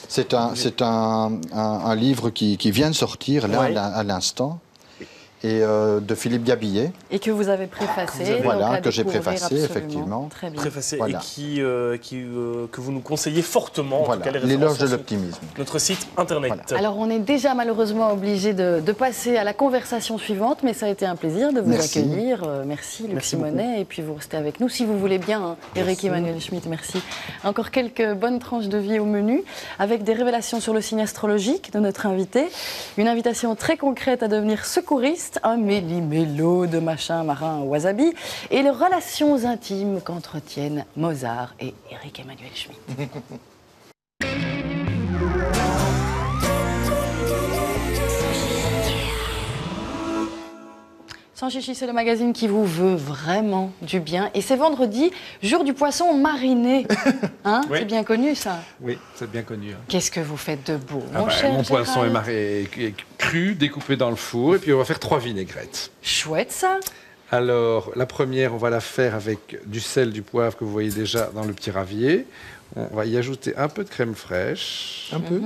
C'est un livre qui vient de sortir là à l'instant. Et de Philippe Gabillet. Et que vous avez préfacé. Voilà, que j'ai préfacé, effectivement. Très bien. Préfacé voilà. Et que vous nous conseillez fortement. Voilà, l'éloge de l'optimisme. Notre site internet. Voilà. Alors on est déjà malheureusement obligé de passer à la conversation suivante, mais ça a été un plaisir de vous accueillir. Merci Luc Simonet, et puis vous restez avec nous si vous voulez bien. Eric Emmanuel Schmitt, merci. Encore quelques bonnes tranches de vie au menu, avec des révélations sur le signe astrologique de notre invité, une invitation très concrète à devenir secouriste, un méli-mélo de machin marin wasabi et les relations intimes qu'entretiennent Mozart et Eric Emmanuel Schmitt. Sans chichi, c'est le magazine qui vous veut vraiment du bien. Et c'est vendredi, jour du poisson mariné. Hein, oui. C'est bien connu, ça? Oui, c'est bien connu. Hein. Qu'est-ce que vous faites de beau, mon cher Mon poisson Gérald est cru, découpé dans le four, et puis on va faire 3 vinaigrettes. Chouette, ça. Alors, la première, on va la faire avec du sel, du poivre que vous voyez déjà dans le petit ravier. On va y ajouter un peu de crème fraîche. Un peu.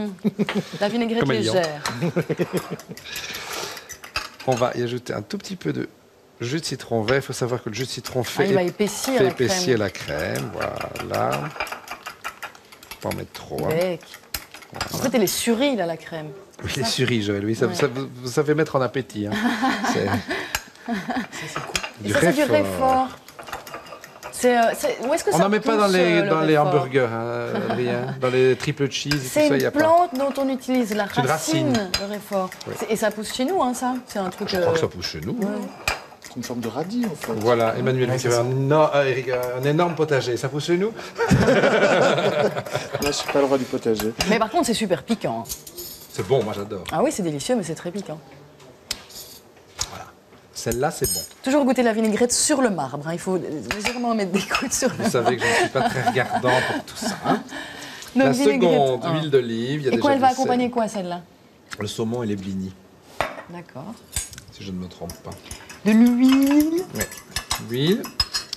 La vinaigrette légère. On va y ajouter un tout petit peu de jus de citron vert. Il faut savoir que le jus de citron fait épaissir la crème. Voilà. Pas en mettre trop. Voilà. En fait, elle est surie, là, la crème. Oui, elle est surie, Joël. Oui, ça, vous savez mettre en appétit. Hein. C'est du réfort. Où est-ce que on ça n'en met pas dans les hamburgers, hein, Adrien, dans les triple cheese. C'est une plante dont on utilise la racine, le réfort. Oui. Et ça pousse chez nous, hein, ça? C'est un truc. Je crois que ça pousse chez nous. Ouais. C'est une forme de radis, en fait. Voilà, Emmanuel, un énorme potager. Ça pousse chez nous? Là, je suis pas le roi du potager. Mais par contre, c'est super piquant. C'est bon, moi j'adore. Ah oui, c'est délicieux, mais c'est très piquant. Celle-là, c'est bon. Toujours goûter la vinaigrette sur le marbre. Hein. Il faut légèrement mettre des coudes sur le marbre. Vous savez que je ne suis pas très regardant pour tout ça. Hein. Donc, la seconde, huile d'olive. Et quoi, elle va accompagner quoi, celle-là? Le saumon et les blinis. D'accord. Si je ne me trompe pas. De l'huile. Oui. Huile,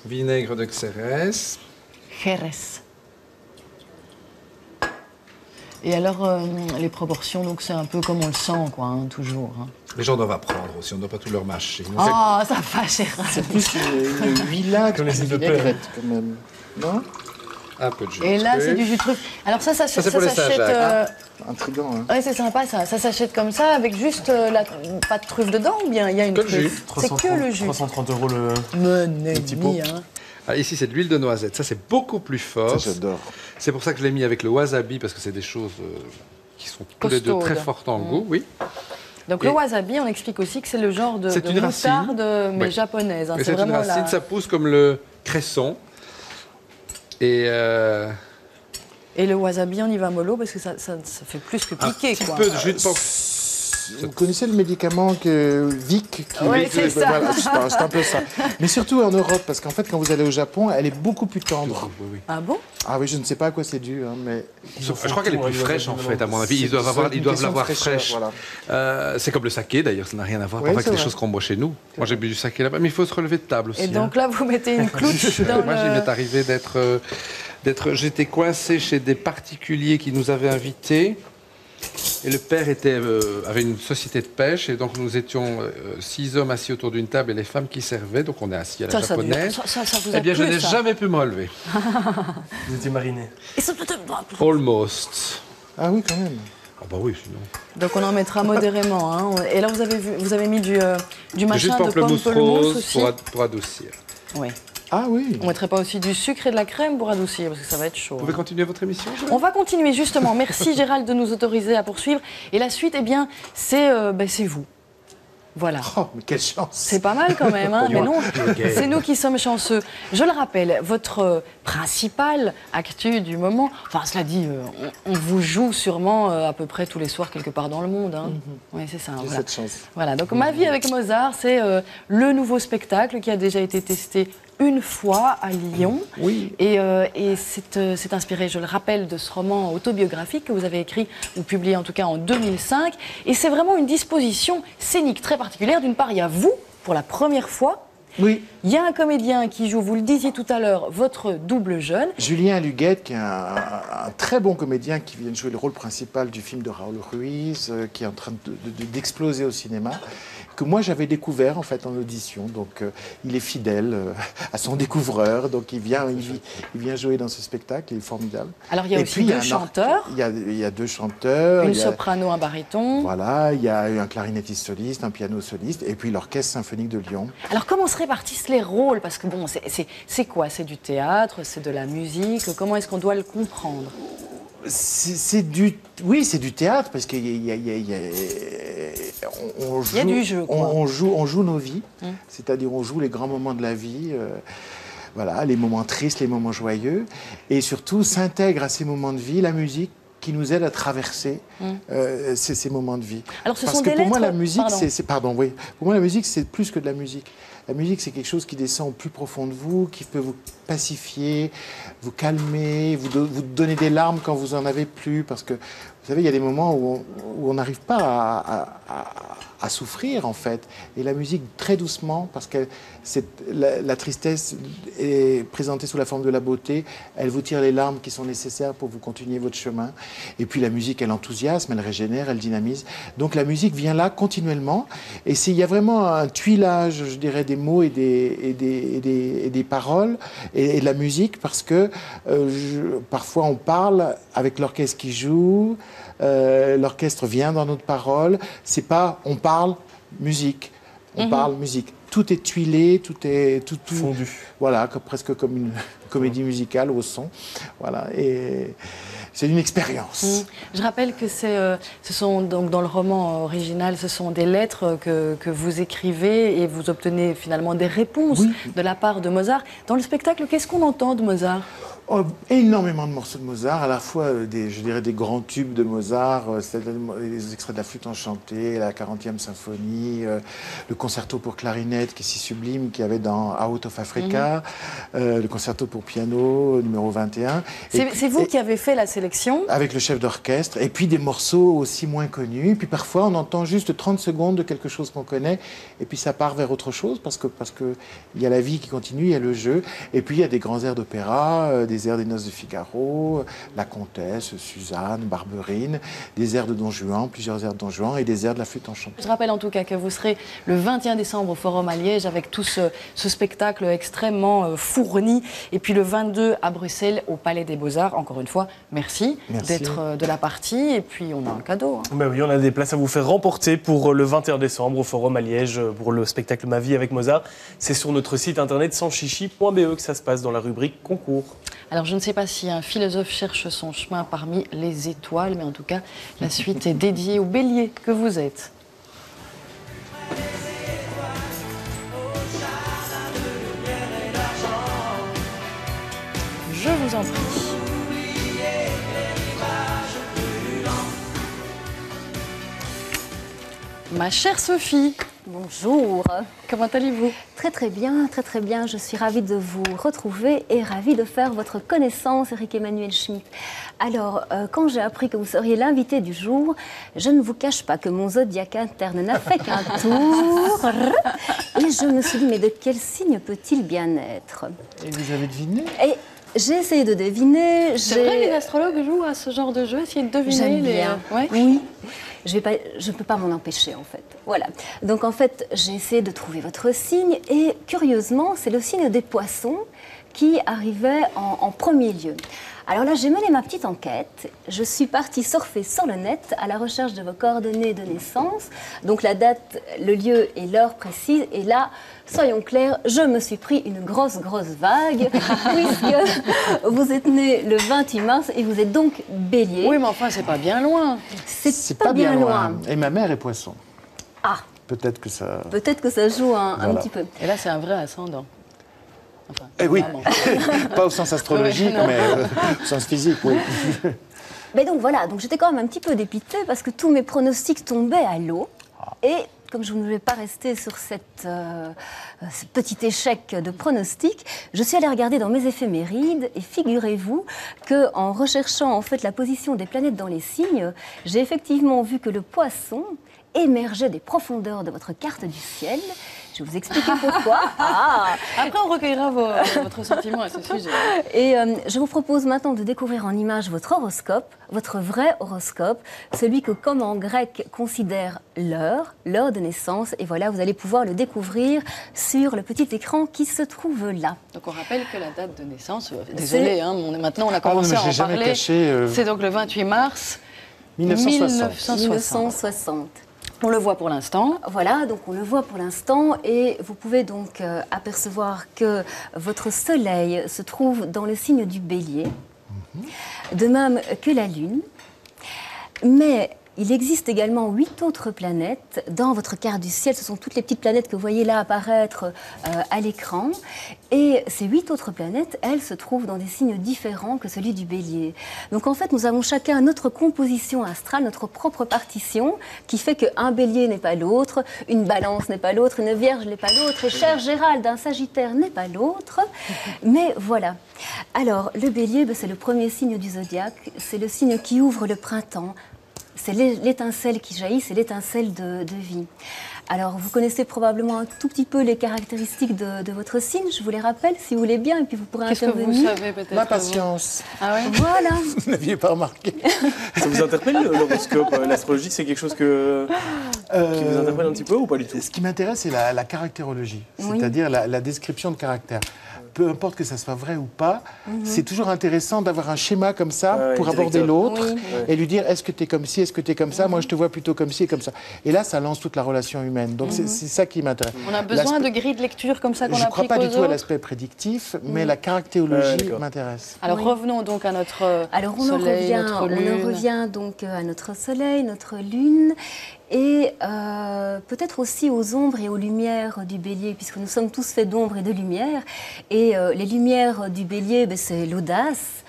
vinaigre de Xérès. Jerez. Et alors, les proportions, donc c'est un peu comme on le sent, quoi, hein, toujours. Hein. Les gens doivent apprendre aussi, on ne doit pas tout leur mâcher. Oh, ça va, Gérald. C'est plus une huilade que une vinaigrette, quand même. Non? Un peu de jus de Et là, truffe. c'est du jus de truffe. Alors ça s'achète... Intriguant, hein. Oui, c'est sympa, ça. Ça s'achète comme ça, avec juste pas de truffe dedans, ou bien il y a une truffe? C'est que le jus. 330 € le petit pot. Hein. Ah, ici, c'est de l'huile de noisette. Ça, c'est beaucoup plus fort. Ça, j'adore. C'est pour ça que je l'ai mis avec le wasabi, parce que c'est des choses qui sont tous les deux très fortes en goût. Oui. Donc le wasabi, on explique aussi que c'est le genre de moutarde, mais japonaise. Hein. C'est une racine, ça pousse comme le cresson. Et le wasabi, on y va mollo, parce que ça fait plus que piquer. Un petit peu de jus de pomme. Vous connaissez le médicament Vic Oui, c'est ça. Voilà, c'est un peu ça. Mais surtout en Europe, parce qu'en fait, quand vous allez au Japon, elle est beaucoup plus tendre. Oui. Ah bon? Ah oui, je ne sais pas à quoi c'est dû, hein, mais... Je crois qu'elle est plus fraîche, en fait, à mon avis. Ils doivent l'avoir fraîche. Voilà. C'est comme le saké, d'ailleurs, ça n'a rien à voir. Parfois, c'est des choses qu'on boit chez nous. Moi, j'ai bu du saké là-bas, mais il faut se relever de table aussi. Et donc là, vous mettez une clouche dans Moi, il m'est arrivé d'être... J'étais coincé chez des particuliers qui nous avaient invités. Et le père avait une société de pêche, et donc nous étions 6 hommes assis autour d'une table et les femmes qui servaient, donc on est assis à la japonaise. Ça vous a eh bien, plu, je n'ai jamais pu me relever. Vous étiez mariné. Almost. Ah oui, quand même. Ah bah oui, sinon. Donc on en mettra modérément. Hein. Et là, vous avez mis du machin Jus de de pamplemousse rose aussi. pour adoucir. Oui. Ah oui. On mettrait pas aussi du sucre et de la crème pour adoucir, parce que ça va être chaud. Vous pouvez continuer votre émission? On va continuer justement. Merci Gérald de nous autoriser à poursuivre. Et la suite, eh bien, c'est vous. Voilà. Oh, mais quelle chance! C'est pas mal quand même, hein. Mais non, c'est nous qui sommes chanceux. Je le rappelle, votre principal actu du moment, enfin cela dit, on vous joue sûrement à peu près tous les soirs quelque part dans le monde. Hein. Oui, c'est ça. J'ai Voilà. cette chance. Voilà, donc Ma vie avec Mozart, c'est le nouveau spectacle qui a déjà été testé une fois à Lyon. Oui. Et c'est inspiré, je le rappelle, de ce roman autobiographique que vous avez écrit, ou publié en tout cas en 2005. Et c'est vraiment une disposition scénique très particulière. D'une part, il y a vous, pour la première fois. Oui. Il y a un comédien qui joue, vous le disiez tout à l'heure, votre double jeune. Julien Luguette, qui est un très bon comédien qui vient de jouer le rôle principal du film de Raoul Ruiz, qui est en train d'exploser au cinéma, que moi j'avais découvert en fait en audition. Donc il est fidèle à son découvreur, donc il vient jouer dans ce spectacle, il est formidable. Alors il y a aussi deux chanteurs. Il y a deux chanteurs. Une soprano, un baryton. Voilà, il y a un clarinettiste soliste, un piano soliste, et puis l'Orchestre symphonique de Lyon. Alors comment se répartissent les rôles? Parce que bon, c'est quoi? C'est du théâtre, c'est de la musique. Comment est-ce qu'on doit le comprendre? Oui, c'est du théâtre, parce qu'il y a du jeu, quoi. On joue nos vies, c'est-à-dire on joue les grands moments de la vie, voilà, les moments tristes, les moments joyeux, et surtout s'intègre à ces moments de vie la musique qui nous aide à traverser ces moments de vie. Alors, ce parce sont que des pour moi, lettres... la musique, pour moi, la musique, c'est plus que de la musique. La musique, c'est quelque chose qui descend au plus profond de vous, qui peut vous pacifier, vous calmer, vous donner des larmes quand vous en avez plus. Parce que, vous savez, il y a des moments où on n'arrive pas à souffrir, en fait. Et la musique, très doucement, parce que la tristesse est présentée sous la forme de la beauté, elle vous tire les larmes qui sont nécessaires pour vous continuer votre chemin. Et puis la musique, elle enthousiasme, elle régénère, elle dynamise. Donc la musique vient là continuellement. Et il y a vraiment un tuilage, je dirais, des mots et des paroles et de la musique, parce que parfois on parle avec l'orchestre qui joue, l'orchestre vient dans notre parole. C'est pas on parle musique, on parle musique. Tout est tuilé, tout fondu. Voilà, presque comme une comédie musicale au son. Voilà, et c'est une expérience. Je rappelle que ce sont donc dans le roman original, ce sont des lettres que vous écrivez et vous obtenez finalement des réponses de la part de Mozart. Dans le spectacle, qu'est-ce qu'on entend de Mozart? Énormément de morceaux de Mozart, à la fois je dirais des grands tubes de Mozart, c'est-à-dire les extraits de la flûte enchantée, la 40e symphonie, le concerto pour clarinette qui est si sublime qu'il y avait dans Out of Africa, le concerto pour piano numéro 21. C'est vous qui avez fait la sélection? Avec le chef d'orchestre, et puis des morceaux aussi moins connus, puis parfois on entend juste 30 secondes de quelque chose qu'on connaît, et puis ça part vers autre chose, parce que il y a la vie qui continue, il y a le jeu, et puis il y a des grands airs d'opéra, des airs des Noces de Figaro, La Comtesse, Suzanne, Barberine, des airs de Don Juan, plusieurs airs de Don Juan et des airs de la flûte enchantée. Je rappelle en tout cas que vous serez le 21 décembre au Forum à Liège avec tout ce spectacle extrêmement fourni, et puis le 22 à Bruxelles au Palais des Beaux-Arts. Encore une fois, merci. D'être de la partie, et puis on a un cadeau. Ben oui, on a des places à vous faire remporter pour le 21 décembre au Forum à Liège pour le spectacle Ma vie avec Mozart. C'est sur notre site internet sanschichi.be que ça se passe dans la rubrique concours. Alors je ne sais pas si un philosophe cherche son chemin parmi les étoiles, mais en tout cas, la suite est dédiée au bélier que vous êtes. Je vous en prie. Ma chère Sophie. Bonjour. Comment allez-vous? Très très bien, très très bien. Je suis ravie de vous retrouver et ravie de faire votre connaissance, Eric-Emmanuel Schmitt. Alors, quand j'ai appris que vous seriez l'invité du jour, je ne vous cache pas que mon zodiaque interne n'a fait qu'un tour. Et je me suis dit, mais de quel signe peut-il bien être? Et vous avez deviné? Et j'ai essayé de deviner. C'est vrai, les astrologues jouent à ce genre de jeu, essayer de deviner. J'aime bien. Ouais. Oui. Je ne peux pas m'en empêcher, en fait. Voilà. Donc, en fait, j'ai essayé de trouver votre signe. Et curieusement, c'est le signe des poissons qui arrivait en premier lieu. Alors là, j'ai mené ma petite enquête. Je suis partie surfer sur le net à la recherche de vos coordonnées de naissance. Donc la date, le lieu et l'heure précise. Et là, soyons clairs, je me suis pris une grosse vague, puisque vous êtes né le 28 mars et vous êtes donc bélier. Oui, mais enfin, c'est pas bien loin. C'est pas bien loin. Et ma mère est poisson. Ah. Peut-être que ça... Peut-être que ça joue un petit peu. Et là, c'est un vrai ascendant. Enfin, oui, pas au sens astrologique, mais au sens physique, oui. Mais donc voilà, donc j'étais quand même un petit peu dépitée parce que tous mes pronostics tombaient à l'eau. Et comme je ne voulais pas rester sur ce petit échec de pronostic, je suis allée regarder dans mes éphémérides et figurez-vous qu'en recherchant en fait la position des planètes dans les signes, j'ai effectivement vu que le poisson émergeait des profondeurs de votre carte du ciel. Je vais vous expliquer pourquoi. Après, on recueillera votre sentiment à ce sujet. Et je vous propose maintenant de découvrir en images votre horoscope, votre vrai horoscope, celui que, comme en grec, considère l'heure de naissance. Et voilà, vous allez pouvoir le découvrir sur le petit écran qui se trouve là. Donc on rappelle que la date de naissance, désolé, maintenant on a commencé à en parler. Caché, c'est donc le 28 mars 1960. On le voit pour l'instant. Voilà, donc on le voit pour l'instant et vous pouvez donc apercevoir que votre soleil se trouve dans le signe du bélier, de même que la lune. Mais il existe également 8 autres planètes dans votre carte du ciel. Ce sont toutes les petites planètes que vous voyez là apparaître à l'écran. Et ces 8 autres planètes, elles se trouvent dans des signes différents que celui du bélier. Donc en fait, nous avons chacun notre composition astrale, notre propre partition, qui fait qu'un bélier n'est pas l'autre, une balance n'est pas l'autre, une vierge n'est pas l'autre, et cher Gérald, un sagittaire n'est pas l'autre. Mais voilà. Alors, le bélier, c'est le premier signe du zodiaque, c'est le signe qui ouvre le printemps. C'est l'étincelle qui jaillit, c'est l'étincelle de vie. Alors, vous connaissez probablement un tout petit peu les caractéristiques de votre signe, je vous les rappelle, si vous voulez bien, et puis vous pourrez intervenir. Qu'est-ce que vous savez peut-être? Ma patience. Ah ouais. Voilà. Vous n'aviez pas remarqué. Ça vous interpelle l'horoscope, l'astrologie, c'est quelque chose qui vous interpelle un petit peu ou pas du tout? Ce qui m'intéresse, c'est la caractérologie, Oui. c'est-à-dire la description de caractère. Peu importe que ça soit vrai ou pas, c'est toujours intéressant d'avoir un schéma comme ça pour aborder l'autre et lui dire est-ce que tu es comme ci, est-ce que tu es comme ça, moi je te vois plutôt comme ci et comme ça. Et là, ça lance toute la relation humaine. Donc c'est ça qui m'intéresse. On a besoin de grilles de lecture comme ça qu'on Je ne applique aux crois pas du tout à autres. l'aspect prédictif, mais la caractérologie m'intéresse. Alors revenons donc à notre soleil, notre lune. On en revient donc à notre soleil, notre lune. Et peut-être aussi aux ombres et aux lumières du bélier, puisque nous sommes tous faits d'ombre et de lumière. Et les lumières du bélier, c'est l'audace,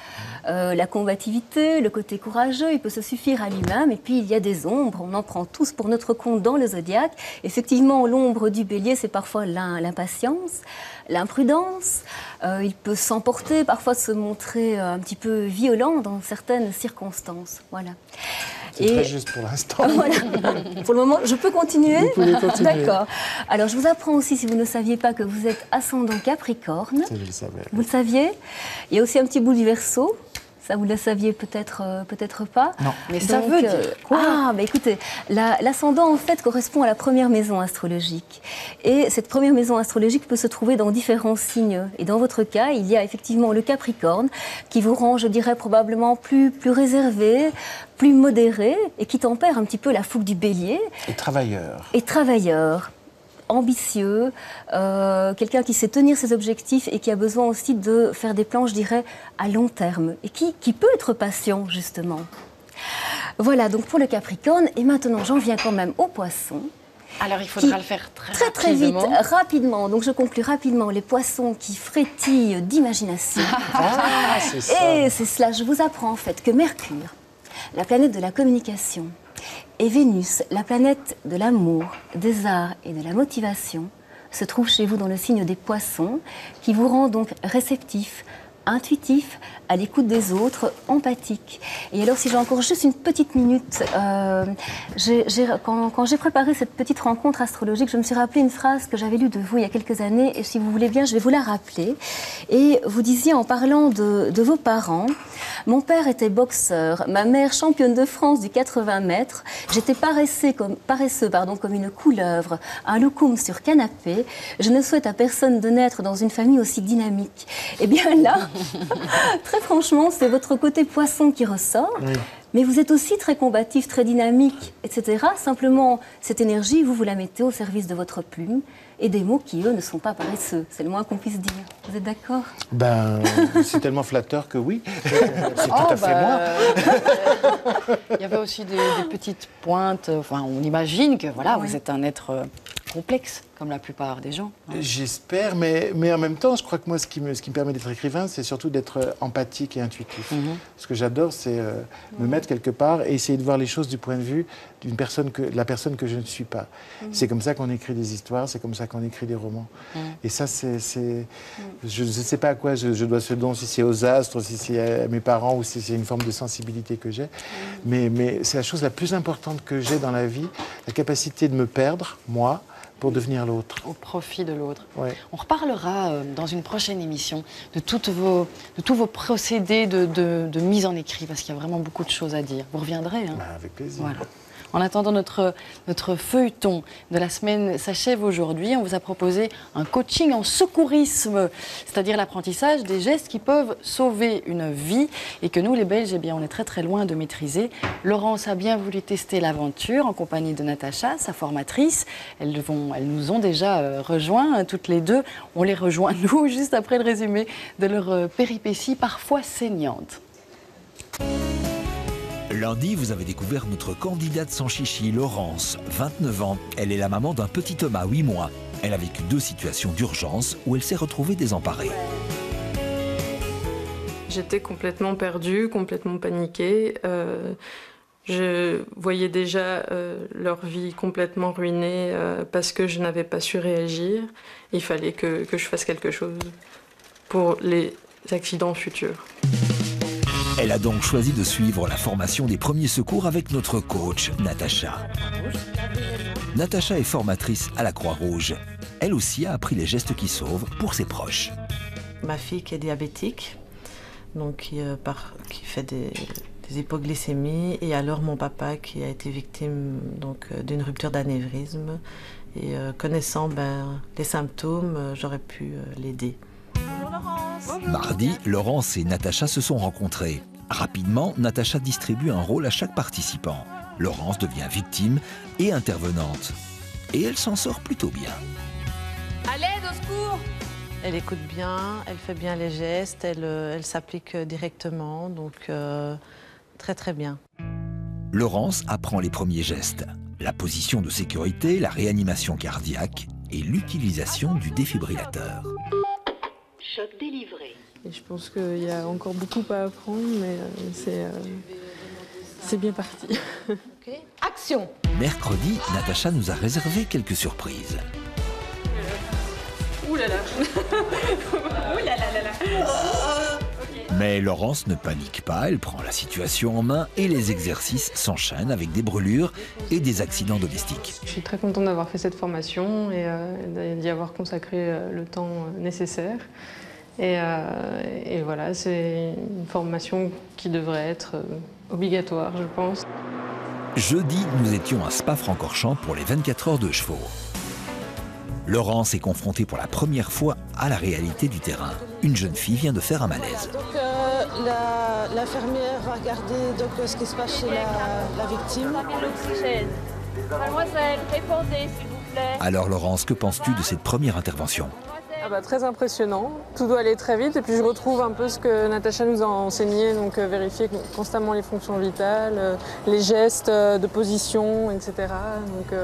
la combativité, le côté courageux, il peut se suffire à lui-même. Et puis il y a des ombres, on en prend tous pour notre compte dans le zodiaque. Effectivement, l'ombre du bélier, c'est parfois l'impatience, l'imprudence. Il peut s'emporter, parfois se montrer un petit peu violent dans certaines circonstances. Voilà. C'est très juste pour l'instant. Voilà. Pour le moment, je peux continuer? Vous pouvez continuer. D'accord. Alors, je vous apprends aussi, si vous ne saviez pas, que vous êtes ascendant Capricorne. Ça, je le savais. Vous le saviez? Il y a aussi un petit bout du Verseau. Ça, vous le saviez peut-être pas. Non. Mais ça veut dire quoi? Ah, bah écoutez, l'ascendant, en fait, correspond à la première maison astrologique. Et cette première maison astrologique peut se trouver dans différents signes. Et dans votre cas, il y a effectivement le Capricorne, qui vous rend, je dirais, probablement plus réservé, plus modéré, et qui tempère un petit peu la fougue du Bélier. Et travailleur. Et travailleur. Ambitieux, quelqu'un qui sait tenir ses objectifs et qui a besoin aussi de faire des plans, je dirais, à long terme. Et qui peut être patient, justement. Voilà, donc pour le Capricorne. Et maintenant, j'en viens quand même au Poisson. Alors, il faudra le faire très vite, rapidement. rapidement. Donc, je conclus rapidement. Les poissons qui frétillent d'imagination. C'est ça. Et c'est cela, je vous apprends en fait que Mercure, la planète de la communication, et Vénus, la planète de l'amour, des arts et de la motivation, se trouve chez vous dans le signe des Poissons, qui vous rend donc réceptif, intuitif, à l'écoute des autres, empathique. Et alors, si j'ai encore juste une petite minute, quand j'ai préparé cette petite rencontre astrologique, je me suis rappelé une phrase que j'avais lue de vous il y a quelques années, et si vous voulez bien, je vais vous la rappeler. Et vous disiez, en parlant de vos parents, « Mon père était boxeur, ma mère championne de France du 80 mètres, j'étais paresseux comme une couleuvre, un loukoum sur canapé, je ne souhaite à personne de naître dans une famille aussi dynamique. » Eh bien là, très franchement, c'est votre côté poisson qui ressort. Oui. Mais vous êtes aussi très combatif, très dynamique, etc. Simplement, cette énergie, vous la mettez au service de votre plume et des mots qui, eux, ne sont pas paresseux. C'est le moins qu'on puisse dire. Vous êtes d'accord? Ben, c'est tellement flatteur que oui. C'est tout à fait moi. Il y avait aussi des petites pointes. Enfin, on imagine que voilà, vous êtes un être complexe, comme la plupart des gens. Hein. J'espère, mais en même temps, je crois que moi, ce qui me permet d'être écrivain, c'est surtout d'être empathique et intuitif. Ce que j'adore, c'est me mettre quelque part et essayer de voir les choses du point de vue de la personne que je ne suis pas. C'est comme ça qu'on écrit des histoires, c'est comme ça qu'on écrit des romans. Et ça, je ne sais pas à quoi je dois ce don, si c'est aux astres, si c'est à mes parents ou si c'est une forme de sensibilité que j'ai. Mais c'est la chose la plus importante que j'ai dans la vie, la capacité de me perdre, moi, pour devenir l'autre. Au profit de l'autre. Ouais. On reparlera dans une prochaine émission de tous vos procédés de mise en écrit, parce qu'il y a vraiment beaucoup de choses à dire. Vous reviendrez, hein? Avec plaisir. Voilà. En attendant, notre feuilleton de la semaine s'achève aujourd'hui. On vous a proposé un coaching en secourisme, c'est-à-dire l'apprentissage des gestes qui peuvent sauver une vie et que nous, les Belges, eh bien, on est très très loin de maîtriser. Laurence a bien voulu tester l'aventure en compagnie de Natacha, sa formatrice. Elles nous ont déjà rejoints, toutes les deux. On les rejoint, nous, juste après le résumé de leur péripéties parfois saignantes. Lundi, vous avez découvert notre candidate sans chichi, Laurence, 29 ans. Elle est la maman d'un petit Thomas, 8 mois. Elle a vécu 2 situations d'urgence où elle s'est retrouvée désemparée. J'étais complètement perdue, complètement paniquée. Je voyais déjà leur vie complètement ruinée parce que je n'avais pas su réagir. Il fallait que je fasse quelque chose pour les accidents futurs. Elle a donc choisi de suivre la formation des premiers secours avec notre coach, Natacha. Natacha est formatrice à la Croix-Rouge. Elle aussi a appris les gestes qui sauvent pour ses proches. Ma fille qui est diabétique, donc qui fait des hypoglycémies, et alors mon papa qui a été victime d'une rupture d'anévrisme. Et connaissant les symptômes, j'aurais pu l'aider. Mardi, Laurence et Natacha se sont rencontrés. Rapidement, Natacha distribue un rôle à chaque participant. Laurence devient victime et intervenante. Et elle s'en sort plutôt bien. À l'aide, au secours! Elle écoute bien, elle fait bien les gestes, elle s'applique directement, donc très très bien. Laurence apprend les premiers gestes. La position de sécurité, la réanimation cardiaque et l'utilisation du défibrillateur. Choc délivré. Et je pense qu'il y a encore beaucoup à apprendre, mais c'est bien parti. Okay. Action! Mercredi, Natacha nous a réservé quelques surprises. Ouh là là. Ouh là là là là. Mais Laurence ne panique pas, elle prend la situation en main et les exercices s'enchaînent avec des brûlures et des accidents domestiques. Je suis très contente d'avoir fait cette formation et d'y avoir consacré le temps nécessaire. Et voilà, c'est une formation qui devrait être obligatoire, je pense. Jeudi, nous étions à Spa-Francorchamps pour les 24 heures de chevaux. Laurence est confrontée pour la première fois à la réalité du terrain. Une jeune fille vient de faire un malaise. Donc l'infirmière va regarder ce qui se passe chez la victime. Mademoiselle, répondez s'il vous plaît. Alors Laurence, que penses-tu de cette première intervention? Très impressionnant, tout doit aller très vite et puis je retrouve un peu ce que Natacha nous a enseigné, donc vérifier constamment les fonctions vitales, les gestes de position, etc. Donc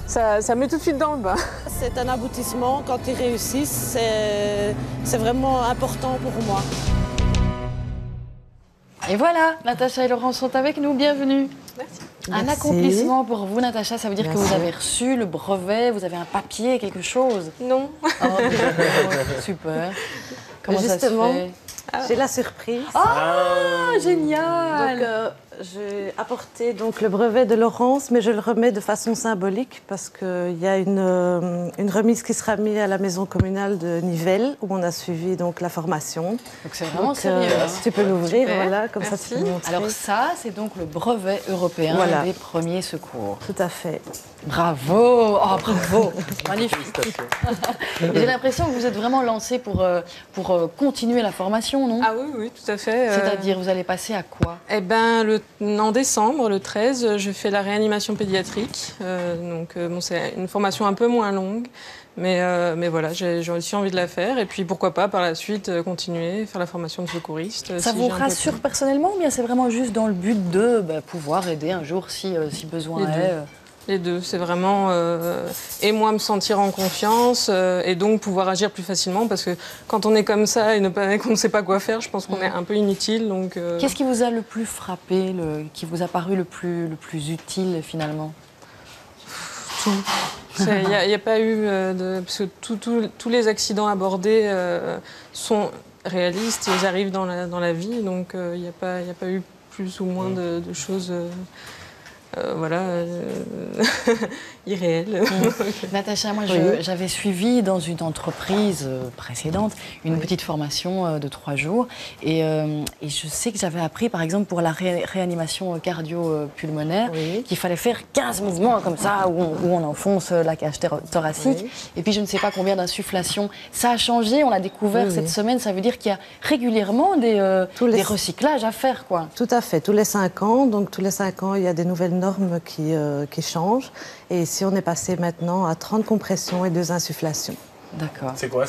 ça met tout de suite dans le bain. C'est un aboutissement, quand ils réussissent, c'est vraiment important pour moi. Et voilà, Natacha et Laurence sont avec nous, bienvenue. Merci. Un accomplissement pour vous, Natacha, ça veut dire que vous avez reçu le brevet, vous avez un papier, quelque chose? Non. Oh, super. Comment justement, ça se fait? J'ai la surprise. Ah, génial. Donc, j'ai apporté donc le brevet de Laurence, mais je le remets de façon symbolique parce qu'il y a une remise qui sera mise à la maison communale de Nivelles où on a suivi donc la formation. Donc c'est vraiment sérieux. Tu peux l'ouvrir, Super. voilà, comme Merci. ça tu peux montrer. Alors ça, c'est donc le brevet européen des premiers secours. Tout à fait. Bravo, oh, bravo, magnifique. J'ai l'impression que vous êtes vraiment lancé pour continuer la formation, non? Ah oui, oui, tout à fait. C'est-à-dire, vous allez passer à quoi? Eh ben, en décembre, le 13, je fais la réanimation pédiatrique. Bon, c'est une formation un peu moins longue, mais voilà, j'ai aussi envie de la faire. Et puis, pourquoi pas, par la suite, continuer, faire la formation de secouriste. Ça vous rassure personnellement ou bien c'est vraiment juste dans le but de pouvoir aider un jour si besoin est? Les deux, c'est vraiment et moi me sentir en confiance et donc pouvoir agir plus facilement parce que quand on est comme ça et qu'on ne sait pas quoi faire, je pense qu'on est un peu inutile. Donc qu'est-ce qui vous a le plus frappé, qui vous a paru le plus utile finalement? Tout. Il n'y a pas eu parce que tous les accidents abordés sont réalistes, ils arrivent dans la vie, donc il n'y a pas eu plus ou moins de choses. Irréel. Natacha, moi j'avais suivi dans une entreprise précédente une petite formation de 3 jours et je sais que j'avais appris par exemple pour la réanimation cardio-pulmonaire qu'il fallait faire 15 mouvements comme ça où on enfonce la cage thoracique et puis je ne sais pas combien d'insufflations. Ça a changé, on l'a découvert cette semaine, ça veut dire qu'il y a régulièrement des recyclages à faire, quoi. Tout à fait, tous les 5 ans, donc tous les 5 ans il y a des nouvelles normes qui changent. Et ici, on est passé maintenant à 30 compressions et 2 insufflations. D'accord. C'est quoi?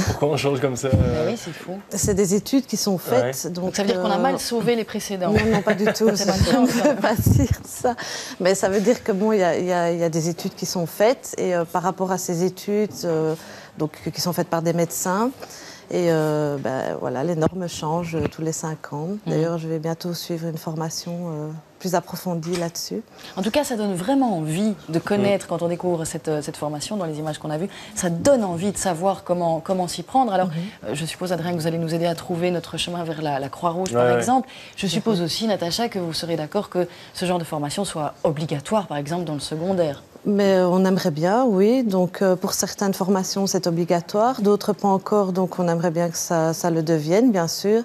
Pourquoi on change comme ça? Oui, c'est fou. C'est des études qui sont faites. Ouais. Donc ça veut dire qu'on a mal sauvé les précédents? Non, pas du tout. On ne peut pas dire ça. Mais ça veut dire que bon, il y a des études qui sont faites et par rapport à ces études, qui sont faites par des médecins. Et voilà, les normes changent tous les 5 ans. D'ailleurs, je vais bientôt suivre une formation plus approfondie là-dessus. En tout cas, ça donne vraiment envie de connaître, quand on découvre cette formation, dans les images qu'on a vues, ça donne envie de savoir comment s'y prendre. Alors, je suppose, Adrien, que vous allez nous aider à trouver notre chemin vers la Croix-Rouge, par exemple. Je suppose aussi, Natacha, que vous serez d'accord que ce genre de formation soit obligatoire, par exemple, dans le secondaire. Mais on aimerait bien, oui. Donc, pour certaines formations, c'est obligatoire. D'autres, pas encore. Donc, on aimerait bien que ça le devienne, bien sûr.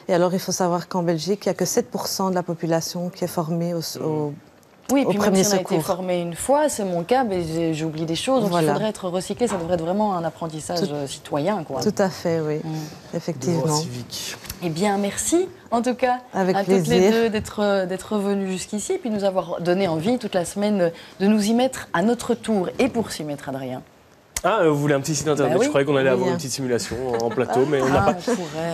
Et alors, il faut savoir qu'en Belgique, il n'y a que 7% de la population qui est formée oui, et puis même si on a été formé une fois, c'est mon cas, mais j'oublie des choses. Donc il faudrait être recyclé, ça devrait être vraiment un apprentissage citoyen, quoi. Tout à fait, oui. Effectivement. Eh bien, merci en tout cas à toutes les deux d'être venues jusqu'ici et puis nous avoir donné envie toute la semaine de nous y mettre à notre tour. Et pour s'y mettre, Adrien. Ah, vous voulez un petit site internet? Je croyais qu'on allait avoir une petite simulation en plateau, mais on n'a pas.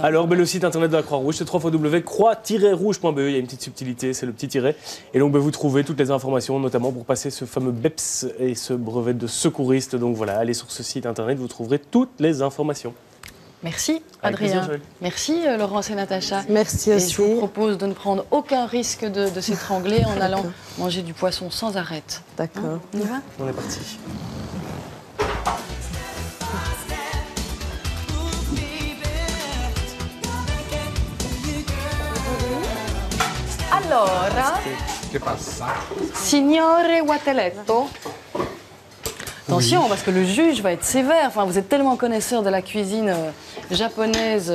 Alors, le site internet de la Croix-Rouge, c'est www.croix-rouge.be. Il y a une petite subtilité, c'est le petit tiret. Et donc, vous trouvez toutes les informations, notamment pour passer ce fameux BEPS et ce brevet de secouriste. Donc voilà, allez sur ce site internet, vous trouverez toutes les informations. Merci Adrien. Merci Laurence et Natacha. Merci aussi. Et je vous propose de ne prendre aucun risque de s'étrangler en allant manger du poisson sans arrêt. D'accord. On y va? On est parti. Allora, che passa? Signore Wateletto. Attention, parce que le juge va être sévère. Enfin, vous êtes tellement connaisseur de la cuisine japonaise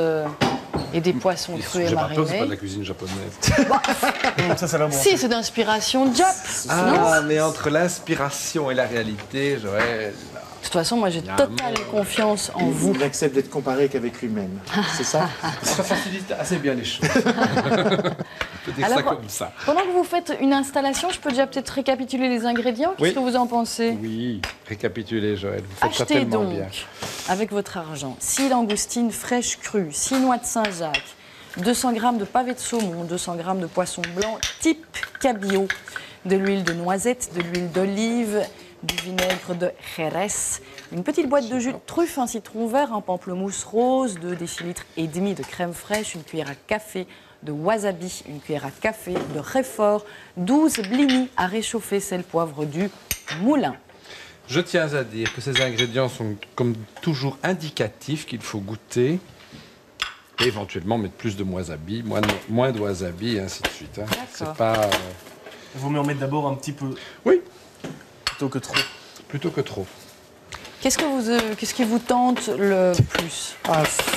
et des poissons crus et marinés. C'est pas de la cuisine japonaise. Ça va bon. Si, c'est d'inspiration Jap. Ah, mais entre l'inspiration et la réalité, Joël. De toute façon, moi, j'ai totale confiance en vous. Il accepte d'être comparé qu'avec lui-même. C'est ça? Ça facilite assez bien les choses. On peut dire ça comme ça. Pendant que vous faites une installation, je peux déjà peut-être récapituler les ingrédients. Qu'est-ce que vous en pensez? Oui, récapitulez, Joël. Vous faites ça Achetez tellement donc, bien. avec votre argent, 6 langoustines fraîches crues, 6 noix de Saint-Jacques, 200 g de pavés de saumon, 200 g de poisson blanc type cabillaud, de l'huile de noisette, de l'huile d'olive, du vinaigre de Jerez, une petite boîte de jus de truffe, un citron vert, un pamplemousse rose, 2,5 décilitres de crème fraîche, une cuillère à café de wasabi, une cuillère à café de réfort, 12 blinis à réchauffer, sel, poivre du moulin. Je tiens à dire que ces ingrédients sont comme toujours indicatifs qu'il faut goûter Et éventuellement mettre plus de wasabi, moins de wasabi, et ainsi de suite. Hein. C'est pas... Il vaut mieux en mettre d'abord un petit peu. Oui. Plutôt que trop. Plutôt que trop. Qu'est-ce qui vous tente le plus?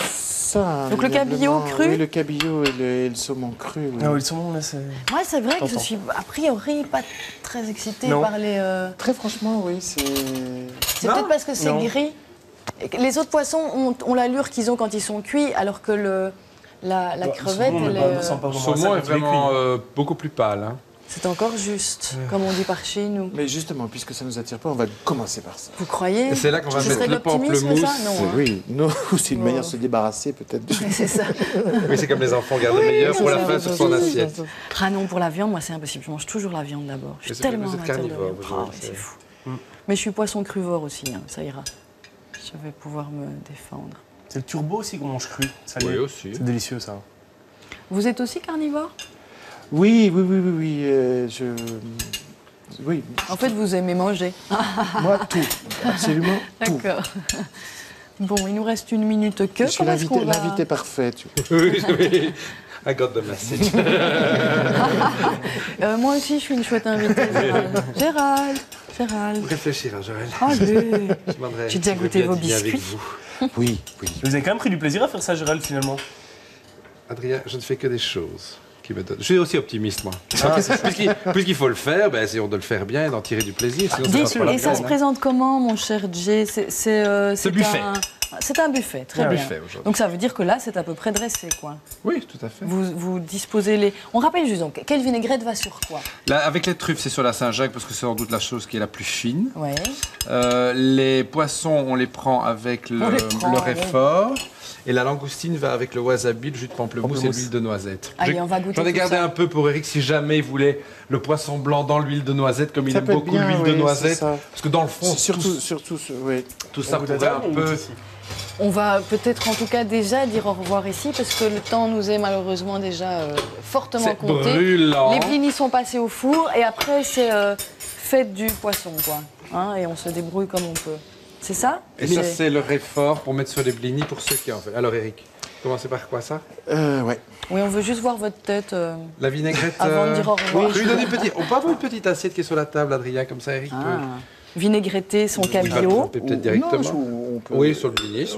Ça, donc le cabillaud cru. Oui, le cabillaud et le saumon cru. Oui. Ah oui, le saumon, là, c'est... Moi, c'est vrai que je suis a priori pas très excitée par les... Très franchement, oui, c'est... C'est peut-être parce que c'est gris. Les autres poissons ont l'allure qu'ils ont quand ils sont cuits, alors que la crevette, le saumon est vraiment beaucoup plus pâle. Hein. C'est encore juste, comme on dit par chez nous. Mais justement, puisque ça ne nous attire pas, on va commencer par ça. Vous croyez? Et c'est là qu'on va mettre le pamplemousse. Oui, c'est une manière de se débarrasser peut-être. C'est ça. Oui, c'est comme les enfants gardent le meilleur pour la fin sur son assiette. Ah non, pour la viande, moi c'est impossible. Je mange toujours la viande d'abord. Je suis tellement amateur de viande. C'est fou. Mais je suis poisson cruvore aussi, hein, ça ira. Je vais pouvoir me défendre. C'est le turbo aussi qu'on mange cru. Oui, aussi. C'est délicieux ça. Vous êtes aussi carnivore? Oui. Oui. En fait, vous aimez manger. Moi, tout. Absolument tout. D'accord. Bon, il nous reste 1 minute que. Je suis l'invité parfait. Oui. I got the message. Moi aussi, je suis une chouette invitée, Gérald. Gérald. Réfléchir, hein, Joël. Allez. J'ai déjà goûté vos biscuits. Oui. Vous avez quand même pris du plaisir à faire ça, Gérald, finalement. Adrien, je ne fais que des choses qui me donnent. Je suis aussi optimiste, moi. Ah, Puisqu'il faut le faire, essayons de le faire bien et d'en tirer du plaisir. Et ça se présente comment, mon cher Jay? C'est buffet. C'est un buffet, très bien. Buffet aujourd'hui. Donc ça veut dire que là, c'est à peu près dressé, quoi. Oui, tout à fait. Vous disposez les... On rappelle juste, donc, quelle vinaigrette va sur quoi? Là, avec les truffes, c'est sur la Saint-Jacques parce que c'est sans doute la chose qui est la plus fine. Ouais. Les poissons, on les prend avec le réfort. Et la langoustine va avec le wasabi, le jus de pamplemousse et l'huile de noisette. Allez, on va goûter. J'en ai gardé un peu pour Eric si jamais il voulait le poisson blanc dans l'huile de noisette, comme il aime beaucoup l'huile de noisette. Parce que dans le fond, tout ça pourrait un peu... On va peut-être en tout cas déjà dire au revoir ici parce que le temps nous est malheureusement déjà fortement compté. Brûlant. Les blinis sont passés au four et après c'est fête du poisson, quoi. Hein, et on se débrouille comme on peut. C'est ça? Et ça, c'est le réfort pour mettre sur les blinis pour ceux qui en veulent. Alors, Eric, commencez par quoi, ça? Ouais. Oui, on veut juste voir votre tête. La vinaigrette. Avant de dire au revoir. Je lui donne on peut avoir une petite assiette qui est sur la table, Adrien, comme ça, Eric peut. Vinaigretter son cabillaud. Peut-être directement. Oui, sur le blinis.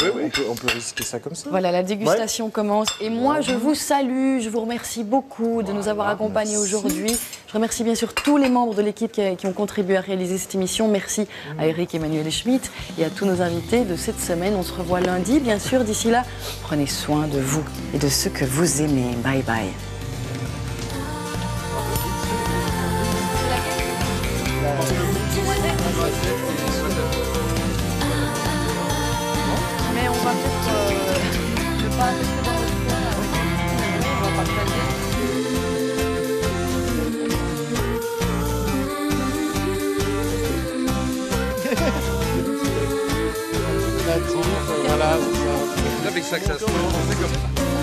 On peut risquer ça comme ça. Voilà, la dégustation commence. Et moi, je vous salue, je vous remercie beaucoup de nous avoir accompagnés aujourd'hui. Je remercie bien sûr tous les membres de l'équipe qui ont contribué à réaliser cette émission. Merci à Eric Emmanuel Schmitt et à tous nos invités de cette semaine. On se revoit lundi, bien sûr. D'ici là, prenez soin de vous et de ceux que vous aimez. Bye bye. Mais on va peut-être ne pas rester dans le coin. On va partager. Voilà, c'est ça. C'est avec ça que ça se passe, c'est comme ça.